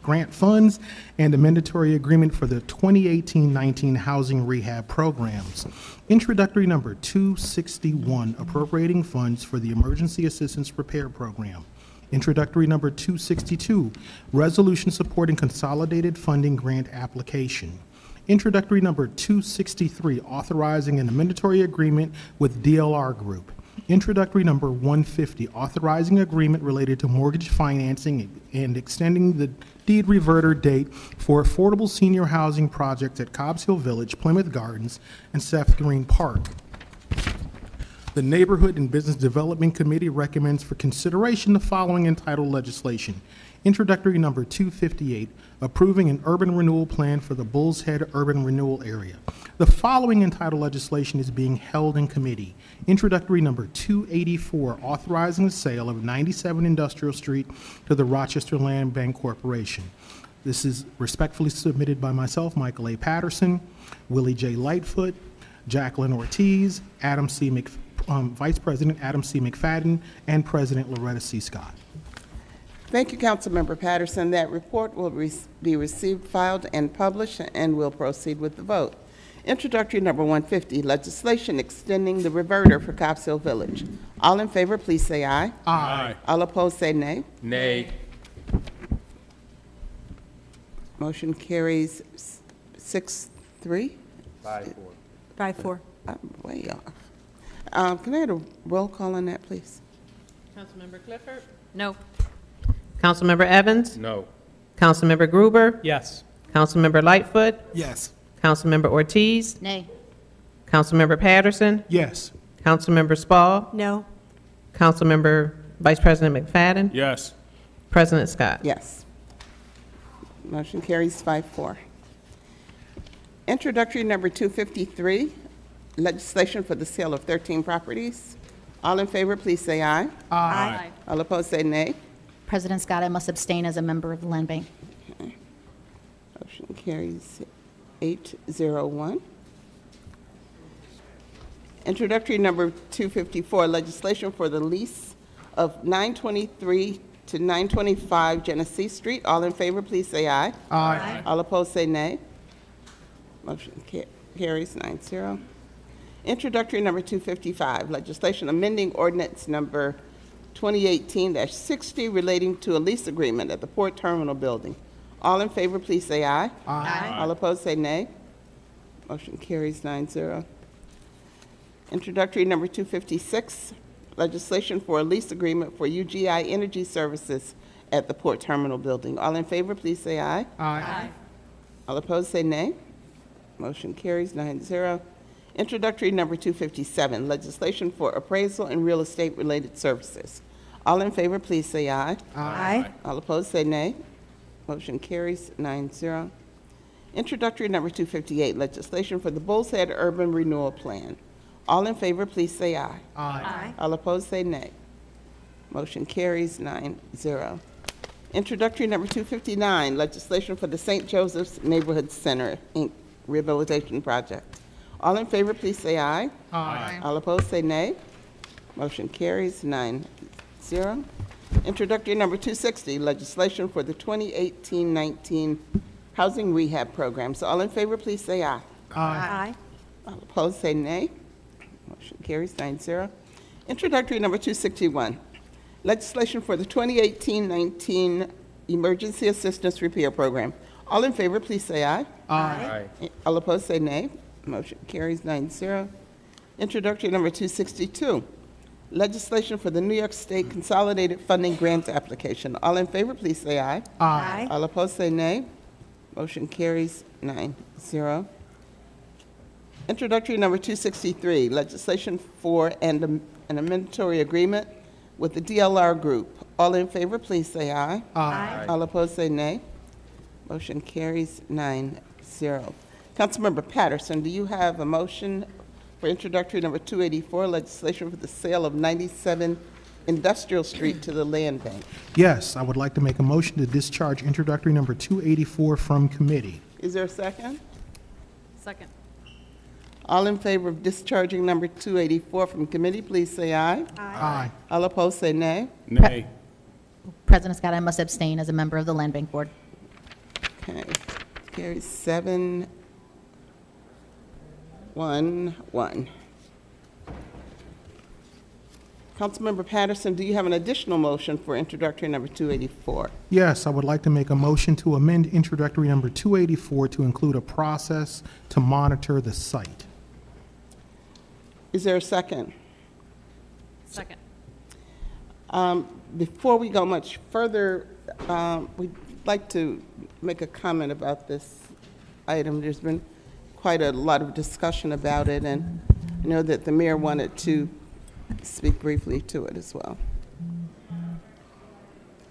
Speaker 6: grant funds and a mandatory agreement for the 2018-19 housing rehab programs. Introductory number 261, appropriating funds for the Emergency Assistance Repair Program. Introductory number 262, resolution supporting consolidated funding grant application. Introductory number 263, authorizing an amendatory agreement with DLR Group. Introductory number 150, authorizing agreement related to mortgage financing and extending the deed reverter date for affordable senior housing projects at Cobbs Hill Village, Plymouth Gardens, and Seth Green Park. The Neighborhood and Business Development Committee recommends for consideration the following entitled legislation. Introductory number 258, approving an urban renewal plan for the Bull's Head Urban Renewal Area. The following entitled legislation is being held in committee. Introductory number 284, authorizing the sale of 97 Industrial Street to the Rochester Land Bank Corporation. This is respectfully submitted by myself, Michael A. Patterson, Willie J. Lightfoot, Jacqueline Ortiz, Vice President Adam C. McFadden, and President Loretta C. Scott.
Speaker 1: Thank you, Councilmember Patterson. That report will be received, filed, and published, and we'll proceed with the vote. Introductory number 150, legislation extending the reverter for Cobbs Hill Village. All in favor, please say aye.
Speaker 3: Aye.
Speaker 1: All opposed, say nay.
Speaker 3: Nay.
Speaker 1: Motion carries 6-3.
Speaker 3: 5-4.
Speaker 13: 5-4.
Speaker 1: I'm way off. Can I have a roll call on that, please?
Speaker 2: Councilmember Clifford?
Speaker 18: No.
Speaker 2: Councilmember Evans?
Speaker 3: No.
Speaker 2: Councilmember Gruber?
Speaker 8: Yes.
Speaker 2: Councilmember Lightfoot?
Speaker 6: Yes.
Speaker 2: Councilmember Ortiz?
Speaker 23: Nay.
Speaker 2: Councilmember Patterson?
Speaker 6: Yes.
Speaker 2: Councilmember Spall?
Speaker 13: No.
Speaker 2: Councilmember Vice President McFadden?
Speaker 7: Yes.
Speaker 2: President Scott?
Speaker 1: Yes. Motion carries 5-4. Introductory number 253, legislation for the sale of 13 properties. All in favor, please say aye.
Speaker 13: Aye.
Speaker 1: All opposed, say nay.
Speaker 23: President Scott, I must abstain as a member of the Land Bank.
Speaker 1: Okay. Motion carries 8-0-1. Introductory number 254, legislation for the lease of 923 to 925 Genesee Street. All in favor, please say aye.
Speaker 6: Aye.
Speaker 1: All opposed, say nay. Motion carries 9-0. Introductory number 255, legislation amending ordinance number 2018-60 relating to a lease agreement at the Port Terminal Building. All in favor, please say aye.
Speaker 6: Aye.
Speaker 1: All opposed, say nay. Motion carries 9-0. Introductory number 256, legislation for a lease agreement for UGI Energy Services at the Port Terminal Building. All in favor, please say aye.
Speaker 6: Aye.
Speaker 1: All opposed, say nay. Motion carries 9-0. Introductory number 257, legislation for appraisal and real estate related services. All in favor, please say aye.
Speaker 13: Aye.
Speaker 1: All opposed, say nay. Motion carries 9-0. Introductory number 258, legislation for the Bull's Head Urban Renewal Plan. All in favor, please say aye.
Speaker 13: Aye.
Speaker 1: All opposed, say nay. Motion carries 9-0. Introductory number 259, legislation for the St. Joseph's Neighborhood Center, Inc. Rehabilitation Project. All in favor, please say aye.
Speaker 6: Aye.
Speaker 1: All opposed, say nay. Motion carries 9-0. Introductory number 260, legislation for the 2018-19 housing rehab program. So all in favor, please say aye.
Speaker 13: Aye.
Speaker 1: All opposed, say nay. Motion carries 9-0. Introductory number 261, legislation for the 2018-19 emergency assistance repair program. All in favor, please say aye.
Speaker 6: Aye.
Speaker 1: All opposed, say nay. Motion carries 9-0. Introductory number 262, legislation for the New York State Consolidated Funding Grant application. All in favor, please say aye.
Speaker 21: Aye.
Speaker 1: All opposed, say nay. Motion carries 9-0. Introductory number 263, legislation for an amendatory agreement with the DLR Group. All in favor, please say aye.
Speaker 21: Aye.
Speaker 1: All opposed, say nay. Motion carries 9-0. Councilmember Patterson, do you have a motion for introductory number 284, legislation for the sale of 97 Industrial Street to the Land Bank?
Speaker 6: Yes, I would like to make a motion to discharge introductory number 284 from committee.
Speaker 1: Is there a second?
Speaker 9: Second.
Speaker 1: All in favor of discharging number 284 from committee, please say aye.
Speaker 21: Aye.
Speaker 1: All opposed, say nay.
Speaker 7: Nay.
Speaker 9: President Scott, I must abstain as a member of the Land Bank Board.
Speaker 1: Okay, carries 7-1-1. Councilmember Patterson, do you have an additional motion for introductory number 284?
Speaker 6: Yes, I would like to make a motion to amend introductory number 284 to include a process to monitor the site.
Speaker 1: Is there a second?
Speaker 9: Second.
Speaker 1: Before we go much further, we'd like to make a comment about this item. There's been quite a lot of discussion about it, and I know that the mayor wanted to speak briefly to it as well.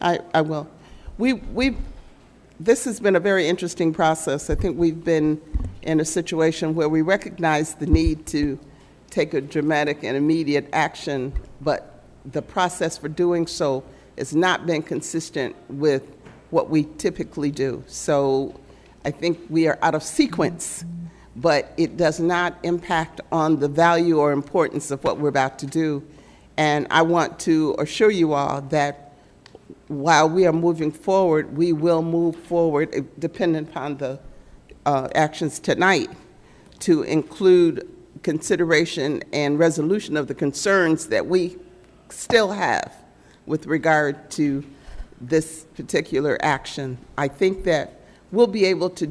Speaker 1: I will. This has been a very interesting process. I think we've been in a situation where we recognize the need to take a dramatic and immediate action, but the process for doing so has not been consistent with what we typically do. So I think we are out of sequence, but it does not impact on the value or importance of what we're about to do. And I want to assure you all that while we are moving forward, we will move forward, depending upon the actions tonight, to include consideration and resolution of the concerns that we still have with regard to this particular action. I think that we'll be able to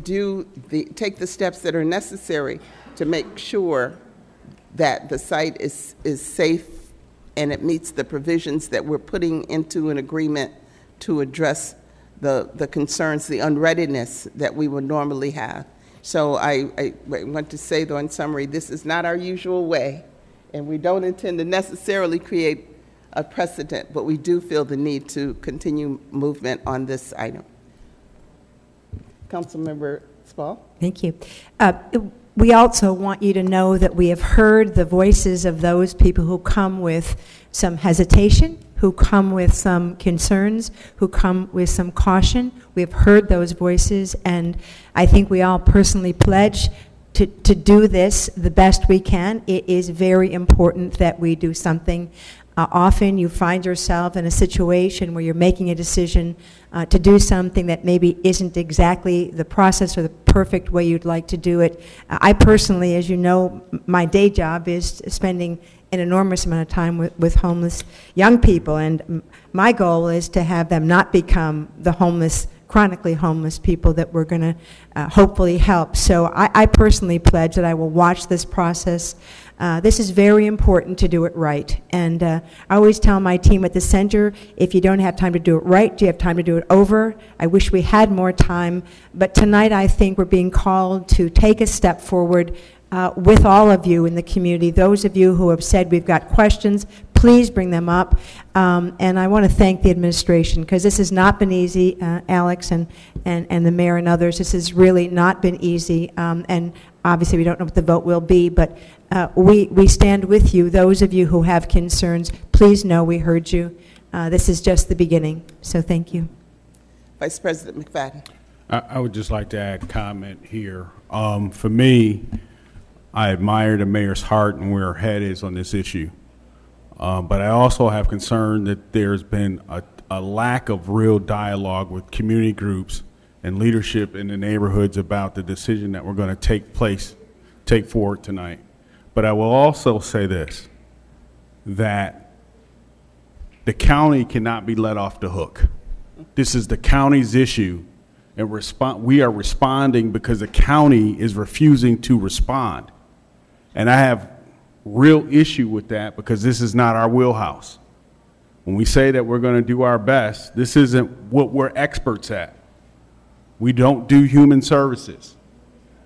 Speaker 1: take the steps that are necessary to make sure that the site is safe and it meets the provisions that we're putting into an agreement to address the concerns, the unreadiness that we would normally have. So I want to say, though, in summary, this is not our usual way, and we don't intend to necessarily create a precedent, but we do feel the need to continue movement on this item. Councilmember Spall?
Speaker 10: Thank you. We also want you to know that we have heard the voices of those people who come with some hesitation, who come with some concerns, who come with some caution. We have heard those voices, and I think we all personally pledge to do this the best we can. It is very important that we do something. Often you find yourself in a situation where you're making a decision to do something that maybe isn't exactly the process or the perfect way you'd like to do it. I personally, as you know, my day job is spending an enormous amount of time with homeless young people, and my goal is to have them not become the chronically homeless people that we're going to hopefully help. So I personally pledge that I will watch this process. This is very important to do it right. And I always tell my team at the center, if you don't have time to do it right, do you have time to do it over? I wish we had more time. But tonight I think we're being called to take a step forward with all of you in the community. Those of you who have said we've got questions, please bring them up. And I want to thank the administration, because this has not been easy, Alex and the mayor and others. This has really not been easy. And obviously we don't know what the vote will be, but we stand with you. Those of you who have concerns, please know we heard you. This is just the beginning. So thank you.
Speaker 1: Vice President McFadden.
Speaker 7: I would just like to add comment here. For me, I admire the mayor's heart and where her head is on this issue. But I also have concern that there's been a lack of real dialogue with community groups and leadership in the neighborhoods about the decision that we're going to take forward tonight. But I will also say this, that the county cannot be let off the hook. This is the county's issue, and we are responding because the county is refusing to respond. And I have real issue with that because this is not our wheelhouse. When we say that we're going to do our best, this isn't what we're experts at. We don't do human services,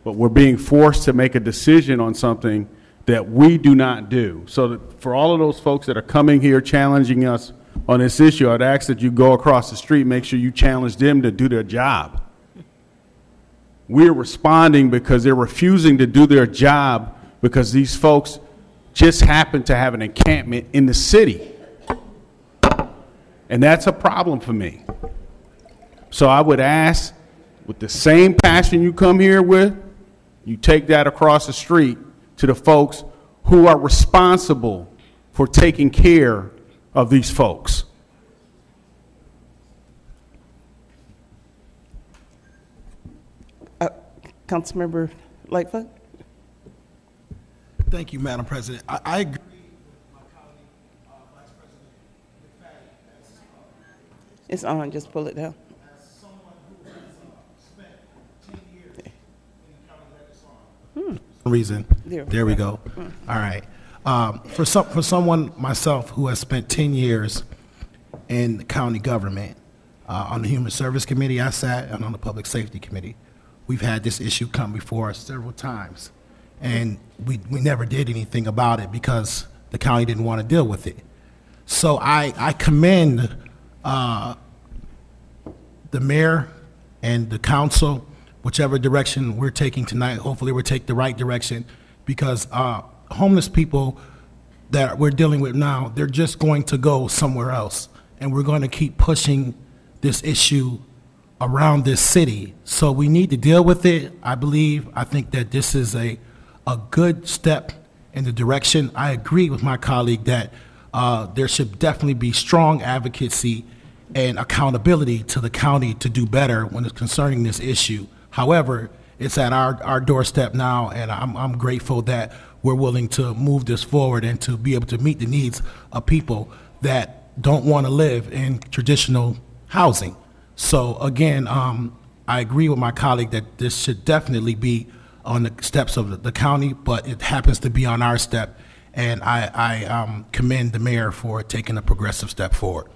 Speaker 7: but we're being forced to make a decision on something that we do not do. So that for all of those folks that are coming here challenging us on this issue, I'd ask that you go across the street, make sure you challenge them to do their job. We're responding because they're refusing to do their job because these folks just happen to have an encampment in the city. And that's a problem for me. So I would ask, with the same passion you come here with, you take that across the street to the folks who are responsible for taking care of these folks.
Speaker 1: Councilmember Lightfoot.
Speaker 5: Thank you, Madam President. I agree with my colleague, Vice President McFadden.
Speaker 1: It's on, just pull it down.
Speaker 5: As someone who has spent 10 years in the county legislature. For some reason, there we go. All right. For someone, myself, who has spent 10 years in the county government, on the Human Service Committee I sat, and on the Public Safety Committee, we've had this issue come before us several times. And we never did anything about it because the county didn't want to deal with it. So I commend the mayor and the council, whichever direction we're taking tonight. Hopefully we'll take the right direction because homeless people that we're dealing with now, they're just going to go somewhere else. And we're going to keep pushing this issue around this city. So we need to deal with it. I think that this is a good step in the direction. I agree with my colleague that there should definitely be strong advocacy and accountability to the county to do better when it's concerning this issue. However, it's at our doorstep now, and I'm grateful that we're willing to move this forward and to be able to meet the needs of people that don't want to live in traditional housing. So again, I agree with my colleague that this should definitely be on the steps of the county, but it happens to be on our step, and I commend the mayor for taking a progressive step forward.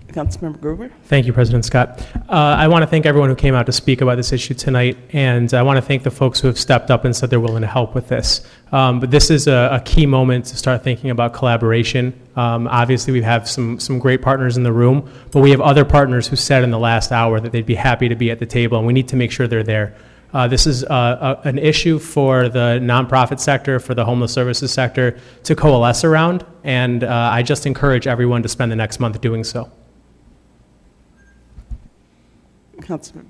Speaker 1: Councilmember Gruber.
Speaker 8: Thank you, President Scott. I want to thank everyone who came out to speak about this issue tonight, and I want to thank the folks who have stepped up and said they're willing to help with this. But this is a key moment to start thinking about collaboration. Obviously, we have some great partners in the room, but we have other partners who said in the last hour that they'd be happy to be at the table, and we need to make sure they're there. This is an issue for the nonprofit sector, for the homeless services sector to coalesce around, and I just encourage everyone to spend the next month doing so.
Speaker 1: Councilman.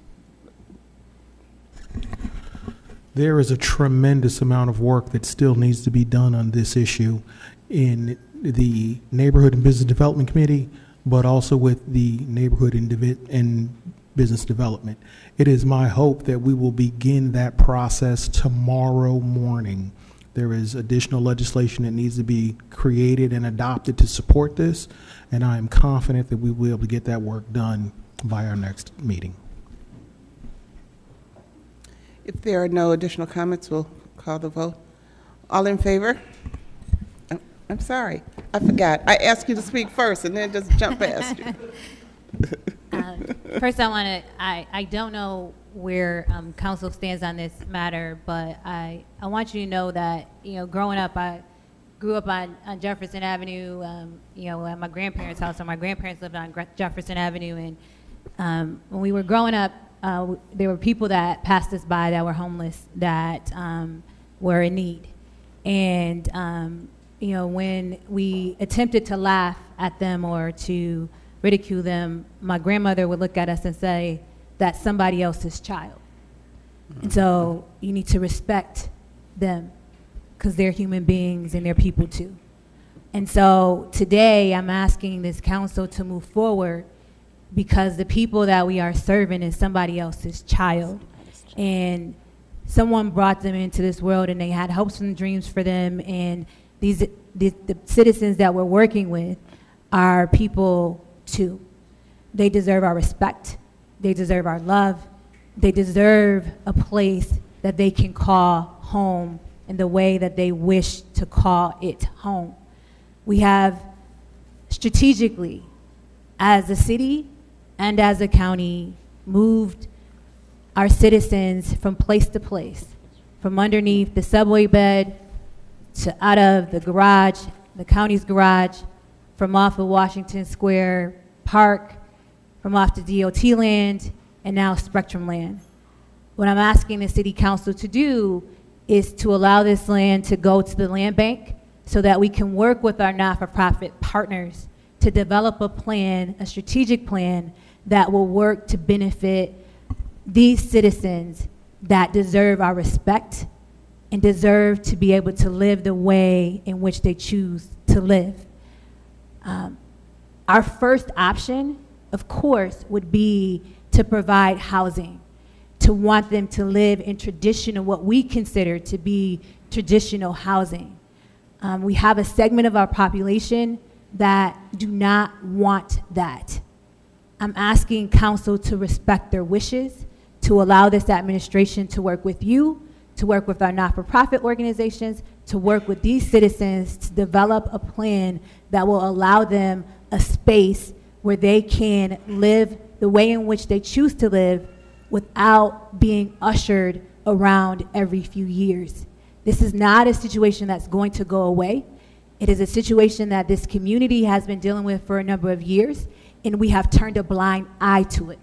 Speaker 6: There is a tremendous amount of work that still needs to be done on this issue in the Neighborhood and Business Development Committee, but also with the Neighborhood and Business Development. It is my hope that we will begin that process tomorrow morning. There is additional legislation that needs to be created and adopted to support this, and I am confident that we will be able to get that work done by our next meeting.
Speaker 1: If there are no additional comments, we'll call the vote. All in favor? Oh, I'm sorry, I forgot. I asked you to speak first and then just jump past you.
Speaker 23: First, I don't know where council stands on this matter, but I want you to know that, growing up, I grew up on Jefferson Avenue, at my grandparents' house, and my grandparents lived on Jefferson Avenue, and when we were growing up, there were people that passed us by that were homeless, that were in need. And, when we attempted to laugh at them or to ridicule them, my grandmother would look at us and say, that's somebody else's child. And so you need to respect them because they're human beings and they're people too. And so today I'm asking this council to move forward because the people that we are serving is somebody else's child. And someone brought them into this world and they had hopes and dreams for them. And the citizens that we're working with are people too. They deserve our respect. They deserve our love. They deserve a place that they can call home in the way that they wish to call it home. We have strategically, as a city and as a county, moved our citizens from place to place, from underneath the subway bed to out of the garage, the county's garage, from off of Washington Square Park, from off the DOT land, and now Spectrum land. What I'm asking the city council to do is to allow this land to go to the land bank so that we can work with our not-for-profit partners to develop a plan, a strategic plan that will work to benefit these citizens that deserve our respect and deserve to be able to live the way in which they choose to live. Our first option, of course, would be to provide housing, to want them to live in traditional, what we consider to be traditional housing. We have a segment of our population that do not want that. I'm asking council to respect their wishes, to allow this administration to work with you, to work with our not-for-profit organizations, to work with these citizens to develop a plan that will allow them a space where they can live the way in which they choose to live without being ushered around every few years. This is not a situation that's going to go away. It is a situation that this community has been dealing with for a number of years, and we have turned a blind eye to it.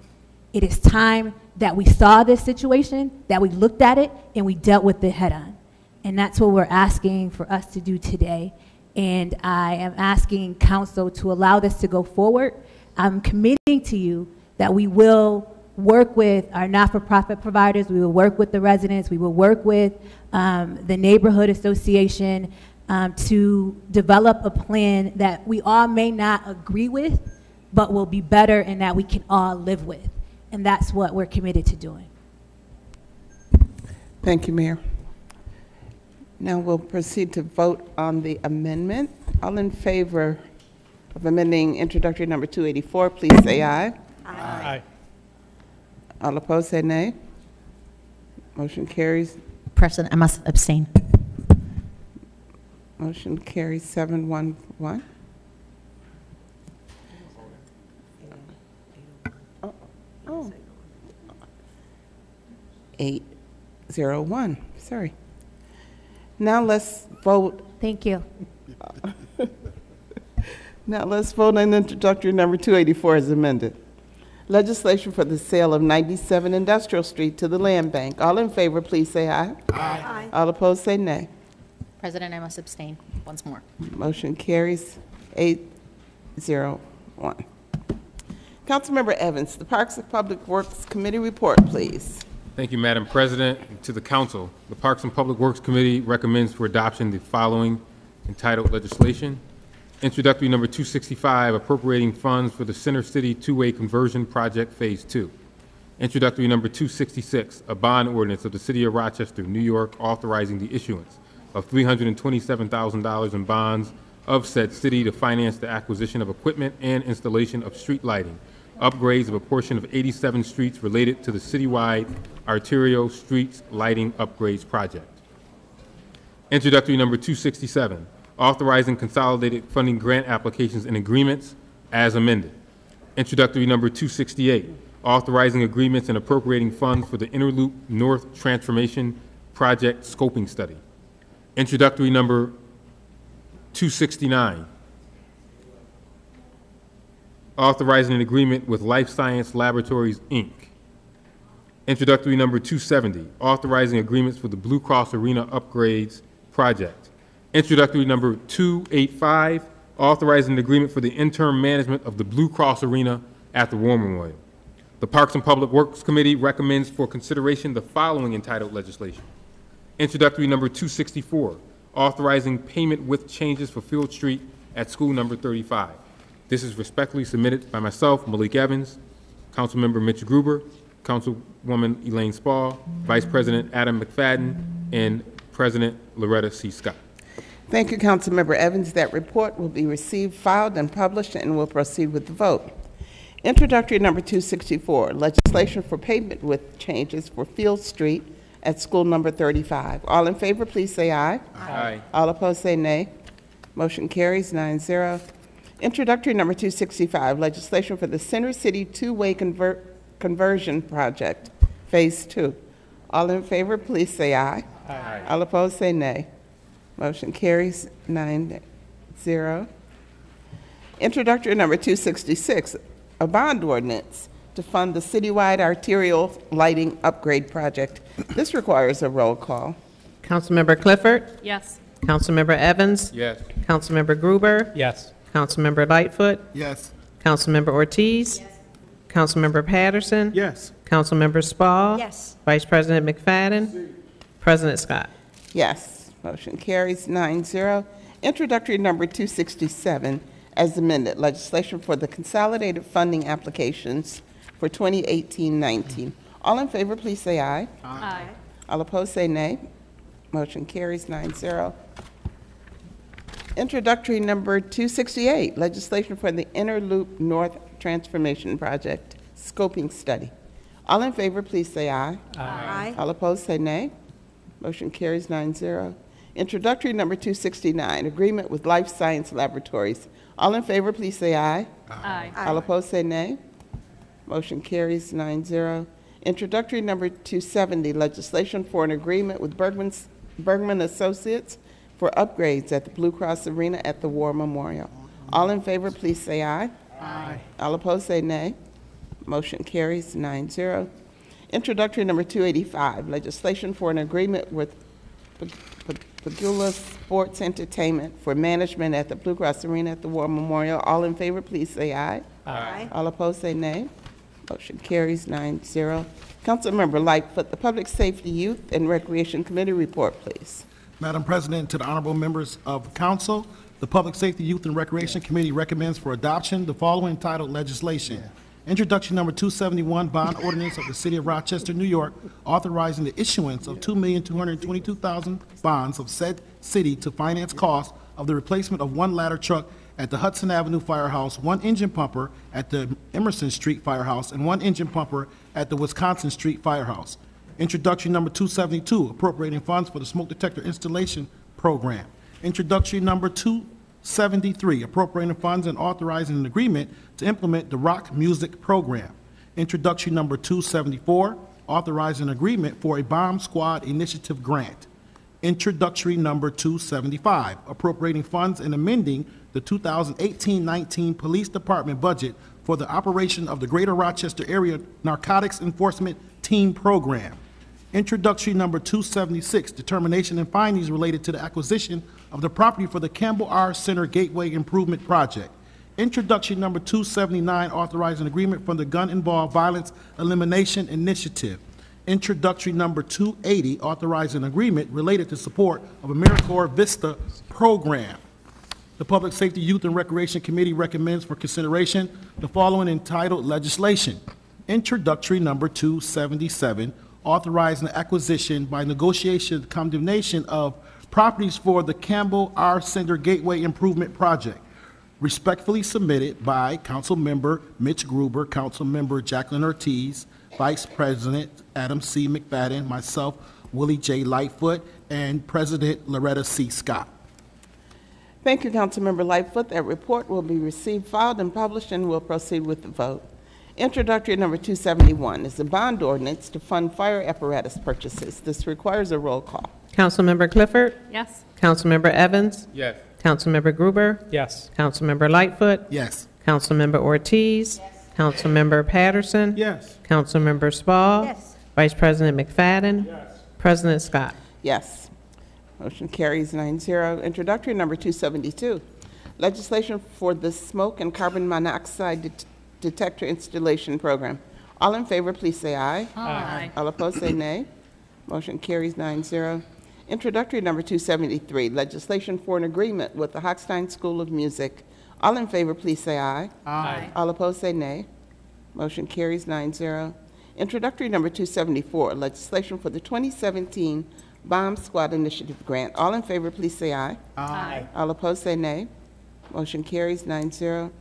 Speaker 23: It is time that we saw this situation, that we looked at it, and we dealt with it head on. And that's what we're asking for us to do today. And I am asking council to allow this to go forward. I'm committing to you that we will work with our not-for-profit providers, we will work with the residents, we will work with the neighborhood association to develop a plan that we all may not agree with, but will be better and that we can all live with. And that's what we're committed to doing.
Speaker 1: Thank you, Mayor. Now we'll proceed to vote on the amendment. All in favor of amending introductory number 284, please say aye.
Speaker 20: Aye.
Speaker 1: All opposed, say nay. Motion carries.
Speaker 9: President, I must abstain.
Speaker 1: Motion carries 711. Oh. 801, sorry. Now let's vote.
Speaker 23: Thank you.
Speaker 1: Now let's vote on introductory number 284 as amended. Legislation for the sale of 97 Industrial Street to the Land Bank. All in favor, please say aye.
Speaker 9: Aye.
Speaker 1: All opposed, say nay.
Speaker 9: President, I must abstain once more.
Speaker 1: Motion carries 801. Councilmember Evans, the Parks and Public Works Committee report, please.
Speaker 3: Thank you, Madam President. To the Council, the Parks and Public Works Committee recommends for adoption the following entitled legislation. Introductory number 265, appropriating funds for the Center City Two-Way Conversion Project Phase 2. Introductory number 266, a bond ordinance of the City of Rochester, New York, authorizing the issuance of $327,000 in bonds of said city to finance the acquisition of equipment and installation of street lighting, upgrades of a portion of 87 streets related to the citywide arterial streets lighting upgrades project. Introductory number 267, authorizing consolidated funding grant applications and agreements as amended. Introductory number 268, authorizing agreements and appropriating funds for the Interloop North Transformation Project Scoping Study. Introductory number 269, authorizing an agreement with Life Science Laboratories, Inc. Introductory number 270, authorizing agreements for the Blue Cross Arena Upgrades Project. Introductory number 285, authorizing an agreement for the interim management of the Blue Cross Arena at the War Memorial. The Parks and Public Works Committee recommends for consideration the following entitled legislation. Introductory number 264, authorizing payment with changes for Field Street at School number 35. This is respectfully submitted by myself, Malik Evans, Councilmember Mitch Gruber, Councilwoman Elaine Spall, Vice President Adam McFadden, and President Loretta C. Scott.
Speaker 1: Thank you, Councilmember Evans. That report will be received, filed, and published, and we'll proceed with the vote. Introductory number 264, legislation for payment with changes for Field Street at school number 35. All in favor, please say aye.
Speaker 3: Aye.
Speaker 1: All opposed, say nay. Motion carries 9-0. Introductory number 265, legislation for the Center City two-way conversion project, Phase 2. All in favor, please say aye.
Speaker 3: Aye.
Speaker 1: All opposed, say nay. Motion carries 9-0. Introductory number 266, a bond ordinance to fund the citywide arterial lighting upgrade project. This requires a roll call.
Speaker 2: Councilmember Clifford?
Speaker 11: Yes.
Speaker 2: Councilmember Evans?
Speaker 3: Yes.
Speaker 2: Councilmember Gruber?
Speaker 8: Yes.
Speaker 2: Councilmember Lightfoot?
Speaker 5: Yes.
Speaker 2: Councilmember Ortiz? Yes. Councilmember Patterson?
Speaker 21: Yes.
Speaker 2: Councilmember Spall?
Speaker 10: Yes.
Speaker 2: Vice President McFadden? President Scott?
Speaker 1: Yes. Motion carries 9-0. Introductory number 267, as amended, legislation for the consolidated funding applications for 2018-19. All in favor, please say aye.
Speaker 11: Aye.
Speaker 1: All opposed, say nay. Motion carries 9-0. Introductory number 268, legislation for the Inner Loop North Transformation Project, scoping study. All in favor, please say aye.
Speaker 10: Aye.
Speaker 1: All opposed, say nay. Motion carries 9-0. Introductory number 269, agreement with Life Science Laboratories. All in favor, please say aye.
Speaker 11: Aye.
Speaker 1: All opposed, say nay. Motion carries 9-0. Introductory number 270, legislation for an agreement with Bergman Associates for upgrades at the Blue Cross Arena at the War Memorial. All in favor, please say aye.
Speaker 21: Aye.
Speaker 1: All opposed, say nay. Motion carries 9-0. Introductory number 285, legislation for an agreement with Pagula Sports Entertainment for management at the Blue Cross Arena at the War Memorial. All in favor, please say aye.
Speaker 10: Aye.
Speaker 1: All opposed, say nay. Motion carries 9-0. Councilmember Lightfoot, the Public Safety, Youth, and Recreation Committee report, please.
Speaker 5: Madam President, to the honorable members of council, the Public Safety, Youth, and Recreation Committee recommends for adoption the following entitled legislation. Introduction number 271, bond ordinance of the City of Rochester, New York, authorizing the issuance of 2,222,000 bonds of said city to finance costs of the replacement of one ladder truck at the Hudson Avenue Firehouse, one engine pumper at the Emerson Street Firehouse, and one engine pumper at the Wisconsin Street Firehouse. Introduction number 272, appropriating funds for the smoke detector installation program. Introduction number 273, appropriating funds and authorizing an agreement to implement the rock music program. Introduction number 274, authorizing an agreement for a bomb squad initiative grant. Introductory number 275, appropriating funds and amending the 2018-19 Police Department budget for the operation of the Greater Rochester Area Narcotics Enforcement Team Program. Introductory number 276, determination and findings related to the acquisition of the property for the Campbell R. Center Gateway Improvement Project. Introduction number 279, authorizing agreement from the Gun Involved Violence Elimination Initiative. Introductory number 280, authorizing agreement related to support of AmeriCorps Vista program. The Public Safety, Youth, and Recreation Committee recommends for consideration the following entitled legislation. Introductory number 277, authorizing the acquisition by negotiation condemnation of properties for the Campbell R. Center Gateway Improvement Project. Respectfully submitted by Council Member Mitch Gruber, Council Member Jacqueline Ortiz, Vice President Adam C. McFadden, myself, Willie J. Lightfoot, and President Loretta C. Scott.
Speaker 1: Thank you, Councilmember Lightfoot. That report will be received, filed, and published, and we'll proceed with the vote. Introductory number 271 is a bond ordinance to fund fire apparatus purchases. This requires a roll call.
Speaker 2: Councilmember Clifford?
Speaker 11: Yes.
Speaker 2: Councilmember Evans?
Speaker 3: Yes.
Speaker 2: Councilmember Gruber?
Speaker 8: Yes.
Speaker 2: Councilmember Lightfoot?
Speaker 5: Yes.
Speaker 2: Councilmember Ortiz? Yes. Councilmember Patterson?
Speaker 21: Yes.
Speaker 2: Councilmember Spall?
Speaker 10: Yes.
Speaker 2: Vice President McFadden?
Speaker 21: Yes.
Speaker 2: President Scott?
Speaker 1: Yes. Motion carries 9-0. Introductory number 272, legislation for the smoke and carbon monoxide detector installation program. All in favor, please say aye.
Speaker 11: Aye.
Speaker 1: All opposed, say nay. Motion carries 9-0. Introductory number 273, legislation for an agreement with the Hochstein School of Music. All in favor, please say aye.
Speaker 11: Aye.
Speaker 1: All opposed, say nay. Motion carries 9-0. Introductory number 274, legislation for the 2017 Bomb Squad Initiative Grant. All in favor, please say aye.
Speaker 11: Aye.
Speaker 1: All opposed, say nay. Motion carries 9-0.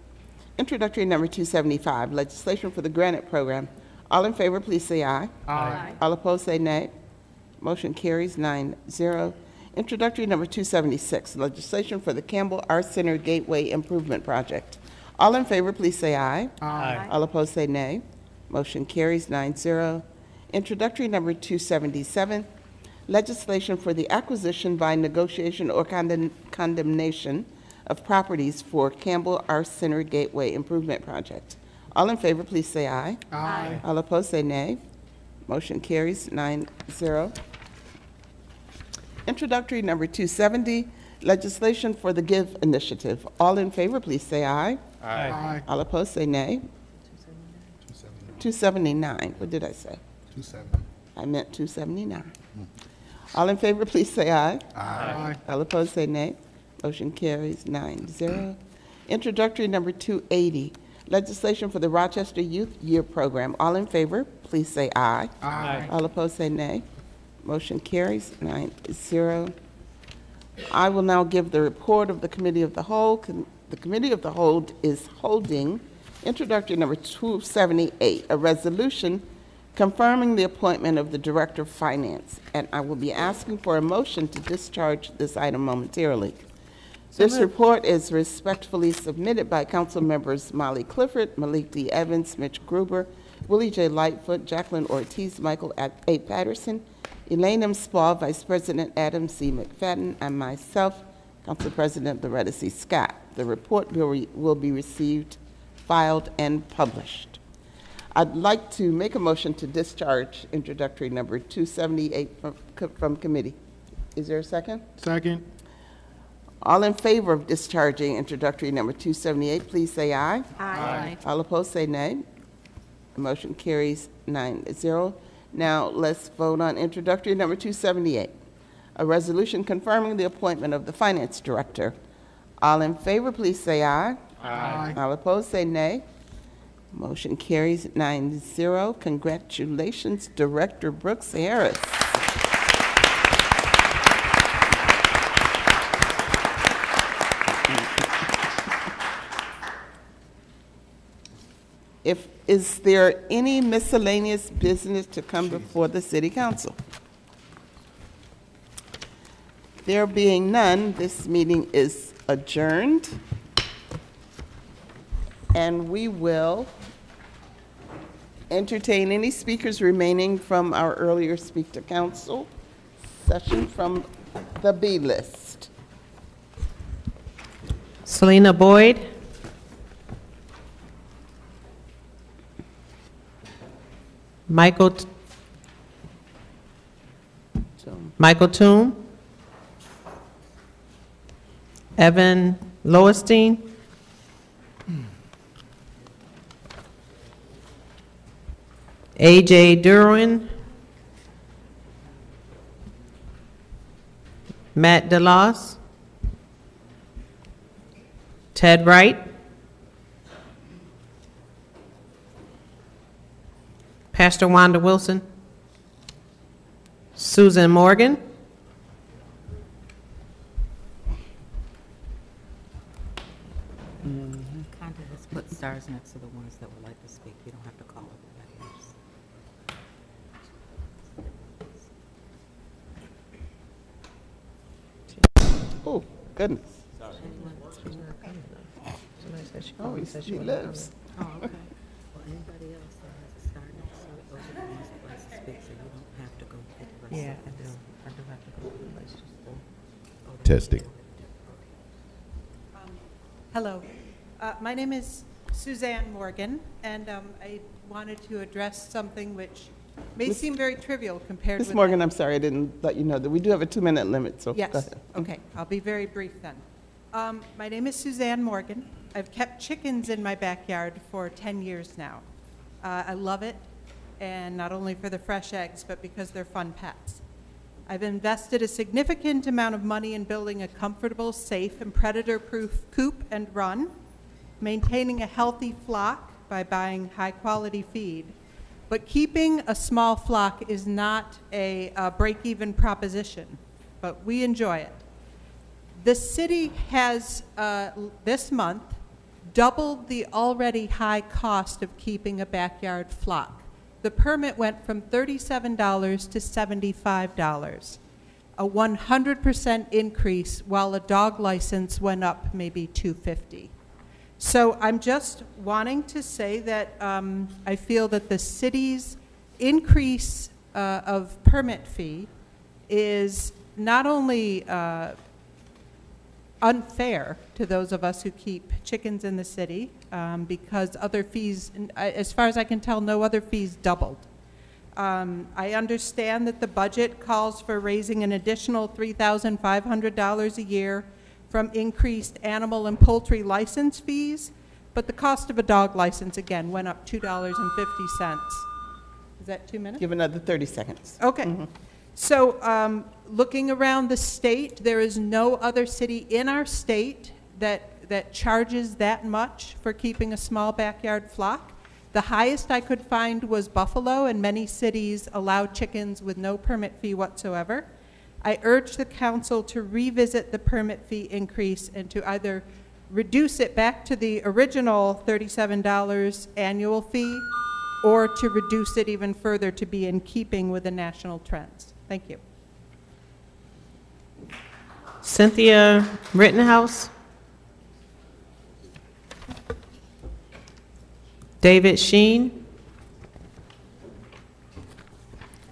Speaker 1: Introductory number 275, legislation for the Granite Program. All in favor, please say aye.
Speaker 11: Aye.
Speaker 1: All opposed, say nay. Motion carries 9-0. Introductory number 276, legislation for the Campbell Arts Center Gateway Improvement Project. All in favor, please say aye.
Speaker 6: Aye.
Speaker 1: All opposed, say nay. Motion carries 9-0. Introductory number 277, legislation for the acquisition by negotiation or condemnation of properties for Campbell Arts Center Gateway Improvement Project. All in favor, please say aye.
Speaker 6: Aye.
Speaker 1: All opposed, say nay. Motion carries 9-0. Introductory number 270, legislation for the GIVE initiative. All in favor, please say aye.
Speaker 6: Aye.
Speaker 1: All opposed, say nay. 279. What did I say?
Speaker 5: 270.
Speaker 1: I meant 279. All in favor, please say aye.
Speaker 6: Aye.
Speaker 1: All opposed, say nay. Motion carries 9-0. Introductory number 280, legislation for the Rochester Youth Year Program. All in favor, please say aye.
Speaker 6: Aye.
Speaker 1: All opposed, say nay. Motion carries 9-0. I will now give the report of the Committee of the Whole. The Committee of the Whole is holding introductory number 278, a resolution confirming the appointment of the Director of Finance, and I will be asking for a motion to discharge this item momentarily. This report is respectfully submitted by Council members Molly Clifford, Malik D. Evans, Mitch Gruber, Willie J. Lightfoot, Jacqueline Ortiz, Michael A. Patterson, Elaine M. Spall, Vice President Adam C. McFadden, and myself, Council President Loretta C. Scott. The report will be received, filed, and published. I'd like to make a motion to discharge introductory number 278 from committee. Is there a second?
Speaker 6: Second.
Speaker 1: All in favor of discharging introductory number 278, please say aye.
Speaker 6: Aye.
Speaker 1: All opposed, say nay. The motion carries 9-0. Now let's vote on introductory number 278, a resolution confirming the appointment of the finance director. All in favor, please say aye.
Speaker 6: Aye.
Speaker 1: All opposed, say nay. Motion carries 9-0. Congratulations, Director Brooks Harris. Is there any miscellaneous business to come before the City Council? There being none, this meeting is adjourned. And we will entertain any speakers remaining from our earlier Speak to Council session from the B list.
Speaker 2: Selena Boyd. Michael Toome. Evan Lowenstein. A.J. Derwin. Matt DeLoss. Ted Wright. Pastor Wanda Wilson. Susan Morgan.
Speaker 11: Kind of just put stars next to the ones that would like to speak. You don't have to call everybody else.
Speaker 1: Oh, goodness.
Speaker 11: Sorry.
Speaker 1: Oh, he lives.
Speaker 11: Oh, okay. Well, anybody else that has a star next to it, those are the ones that like to speak, so you don't have to go get the rest.
Speaker 2: Yeah, I do have to go. Let's just go.
Speaker 12: Testing.
Speaker 14: Hello. My name is Suzanne Morgan, and I wanted to address something which may seem very trivial compared with...
Speaker 1: Ms. Morgan, I'm sorry, I didn't let you know that we do have a 2-minute limit, so
Speaker 14: Yes.
Speaker 1: go ahead.
Speaker 14: Okay, I'll be very brief then. My name is Suzanne Morgan. I've kept chickens in my backyard for 10 years now. I love it, and not only for the fresh eggs, but because they're fun pets. I've invested a significant amount of money in building a comfortable, safe, and predator-proof coop and run, maintaining a healthy flock by buying high-quality feed. But keeping a small flock is not a break-even proposition, but we enjoy it. The city has, this month, doubled the already high cost of keeping a backyard flock. the permit went from $37 to $75, a 100% increase, while a dog license went up maybe $250. So I'm just wanting to say that I feel that the city's increase of permit fee is not only unfair to those of us who keep chickens in the city, because other fees, as far as I can tell, no other fees doubled. I understand that the budget calls for raising an additional $3,500 a year from increased animal and poultry license fees, but the cost of a dog license, again, went up $2.50. Is that 2 minutes?
Speaker 1: Give another 30 seconds.
Speaker 14: Okay. So looking around the state, there is no other city in our state that charges that much for keeping a small backyard flock. The highest I could find was Buffalo, and many cities allow chickens with no permit fee whatsoever. I urge the council to revisit the permit fee increase and to either reduce it back to the original $37 annual fee, or to reduce it even further to be in keeping with the national trends. Thank you.
Speaker 2: Cynthia Rittenhouse. David Sheen.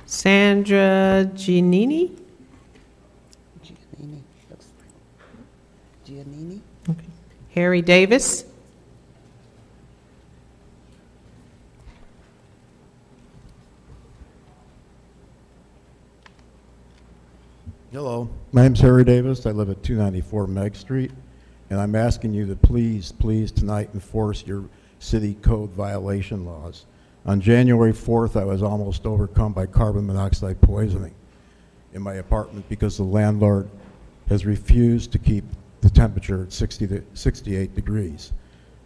Speaker 2: Sandra Giannini.
Speaker 1: Giannini.
Speaker 2: Okay. Harry Davis.
Speaker 12: Hello, my name's Harry Davis. I live at 294 Meg Street, and I'm asking you to please tonight enforce your city code violation laws. On January 4th, I was almost overcome by carbon monoxide poisoning in my apartment because the landlord has refused to keep the temperature at 60 to 68 degrees.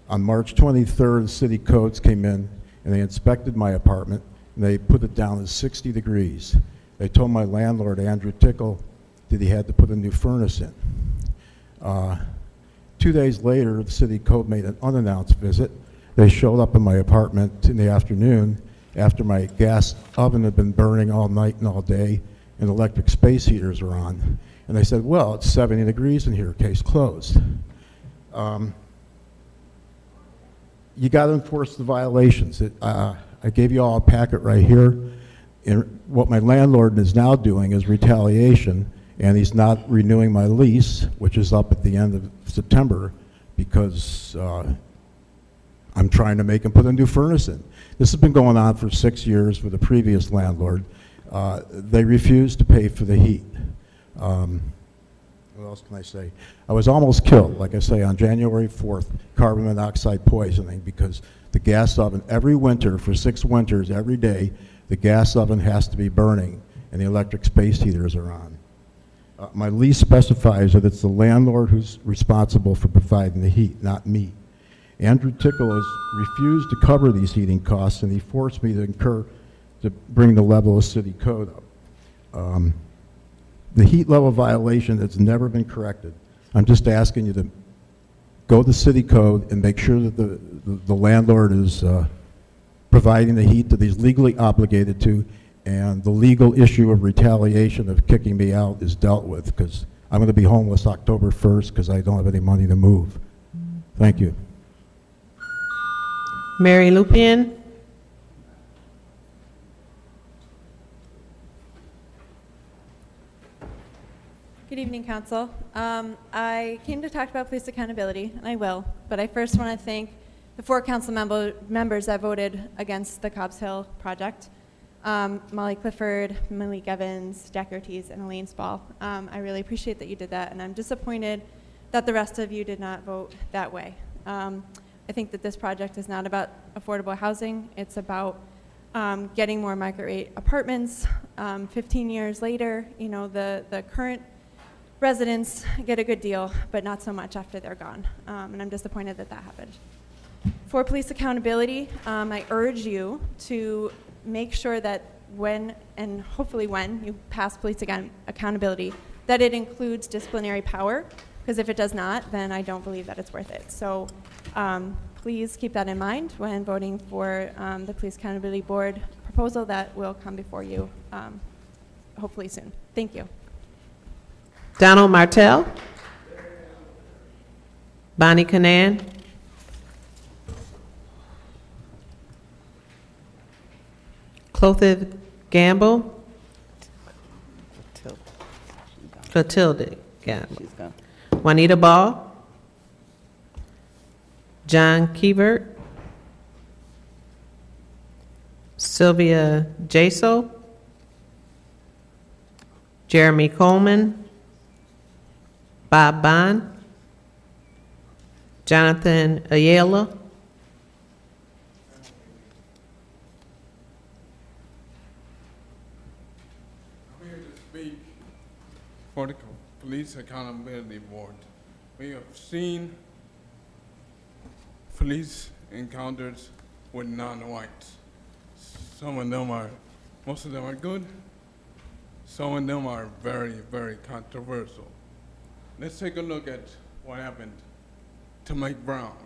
Speaker 12: On March 23rd, the city codes came in and they inspected my apartment and they put it down as 60 degrees. They told my landlord, Andrew Tickle, that he had to put a new furnace in. 2 days later, the city code made an unannounced visit. They showed up in my apartment in the afternoon after my gas oven had been burning all night and all day and electric space heaters were on. And they said, well, it's 70 degrees in here, case closed. You got to enforce the violations. I gave you all a packet right here. And what my landlord is now doing is retaliation, and he's not renewing my lease, which is up at the end of September, because I'm trying to make him put a new furnace in. This has been going on for 6 years with the previous landlord. They refused to pay for the heat. What else can I say? I was almost killed, like I say, on January 4th, carbon monoxide poisoning, because the gas oven, every winter, for 6 winters, every day, the gas oven has to be burning and the electric space heaters are on. My lease specifies that it's the landlord who's responsible for providing the heat, not me. Andrew Tickle has refused to cover these heating costs, and he forced me to bring the level of city code up. The heat level violation has never been corrected. I'm just asking you to go to city code and make sure that the landlord is providing the heat that he's legally obligated to, and the legal issue of retaliation of kicking me out is dealt with, because I'm going to be homeless October 1st because I don't have any money to move. Thank you.
Speaker 2: Mary Lupien.
Speaker 15: Good evening, Council. I came to talk about police accountability, and I will, but I first want to thank the 4 council members that voted against the Cobbs Hill project. Molly Clifford, Malik Evans, Jack Ortiz, and Elaine Spall. I really appreciate that you did that, and I'm disappointed that the rest of you did not vote that way. I think that this project is not about affordable housing. It's about getting more market rate apartments. 15 years later, you know, the current residents get a good deal, but not so much after they're gone. And I'm disappointed that that happened. For police accountability, I urge you to make sure that when, and hopefully when, you pass police accountability, that it includes disciplinary power, because if it does not, then I don't believe that it's worth it. So please keep that in mind when voting for the Police Accountability Board proposal that will come before you hopefully soon. Thank you.
Speaker 2: Donald Martell. Bonnie Canaan. Clothith Gamble. Clotilde Gamble. Juanita Ball. John Keevert. Sylvia Jaso. Jeremy Coleman. Bob Bond. Jonathan Ayala.
Speaker 16: I'm here to speak for the Police Accountability Board. We have seen police encounters with non-whites. Most of them are good. Some of them are very, very controversial. Let's take a look at what happened to Mike Brown,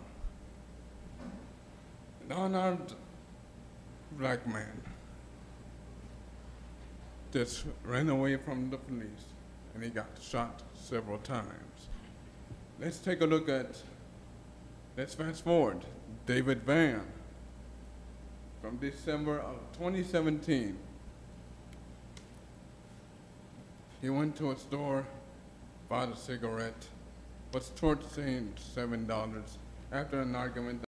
Speaker 16: an unarmed black man just ran away from the police and he got shot several times. Let's take a look at, let's fast forward, David Vann from December of 2017. He went to a store, bought a cigarette, was tortured $7 after an argument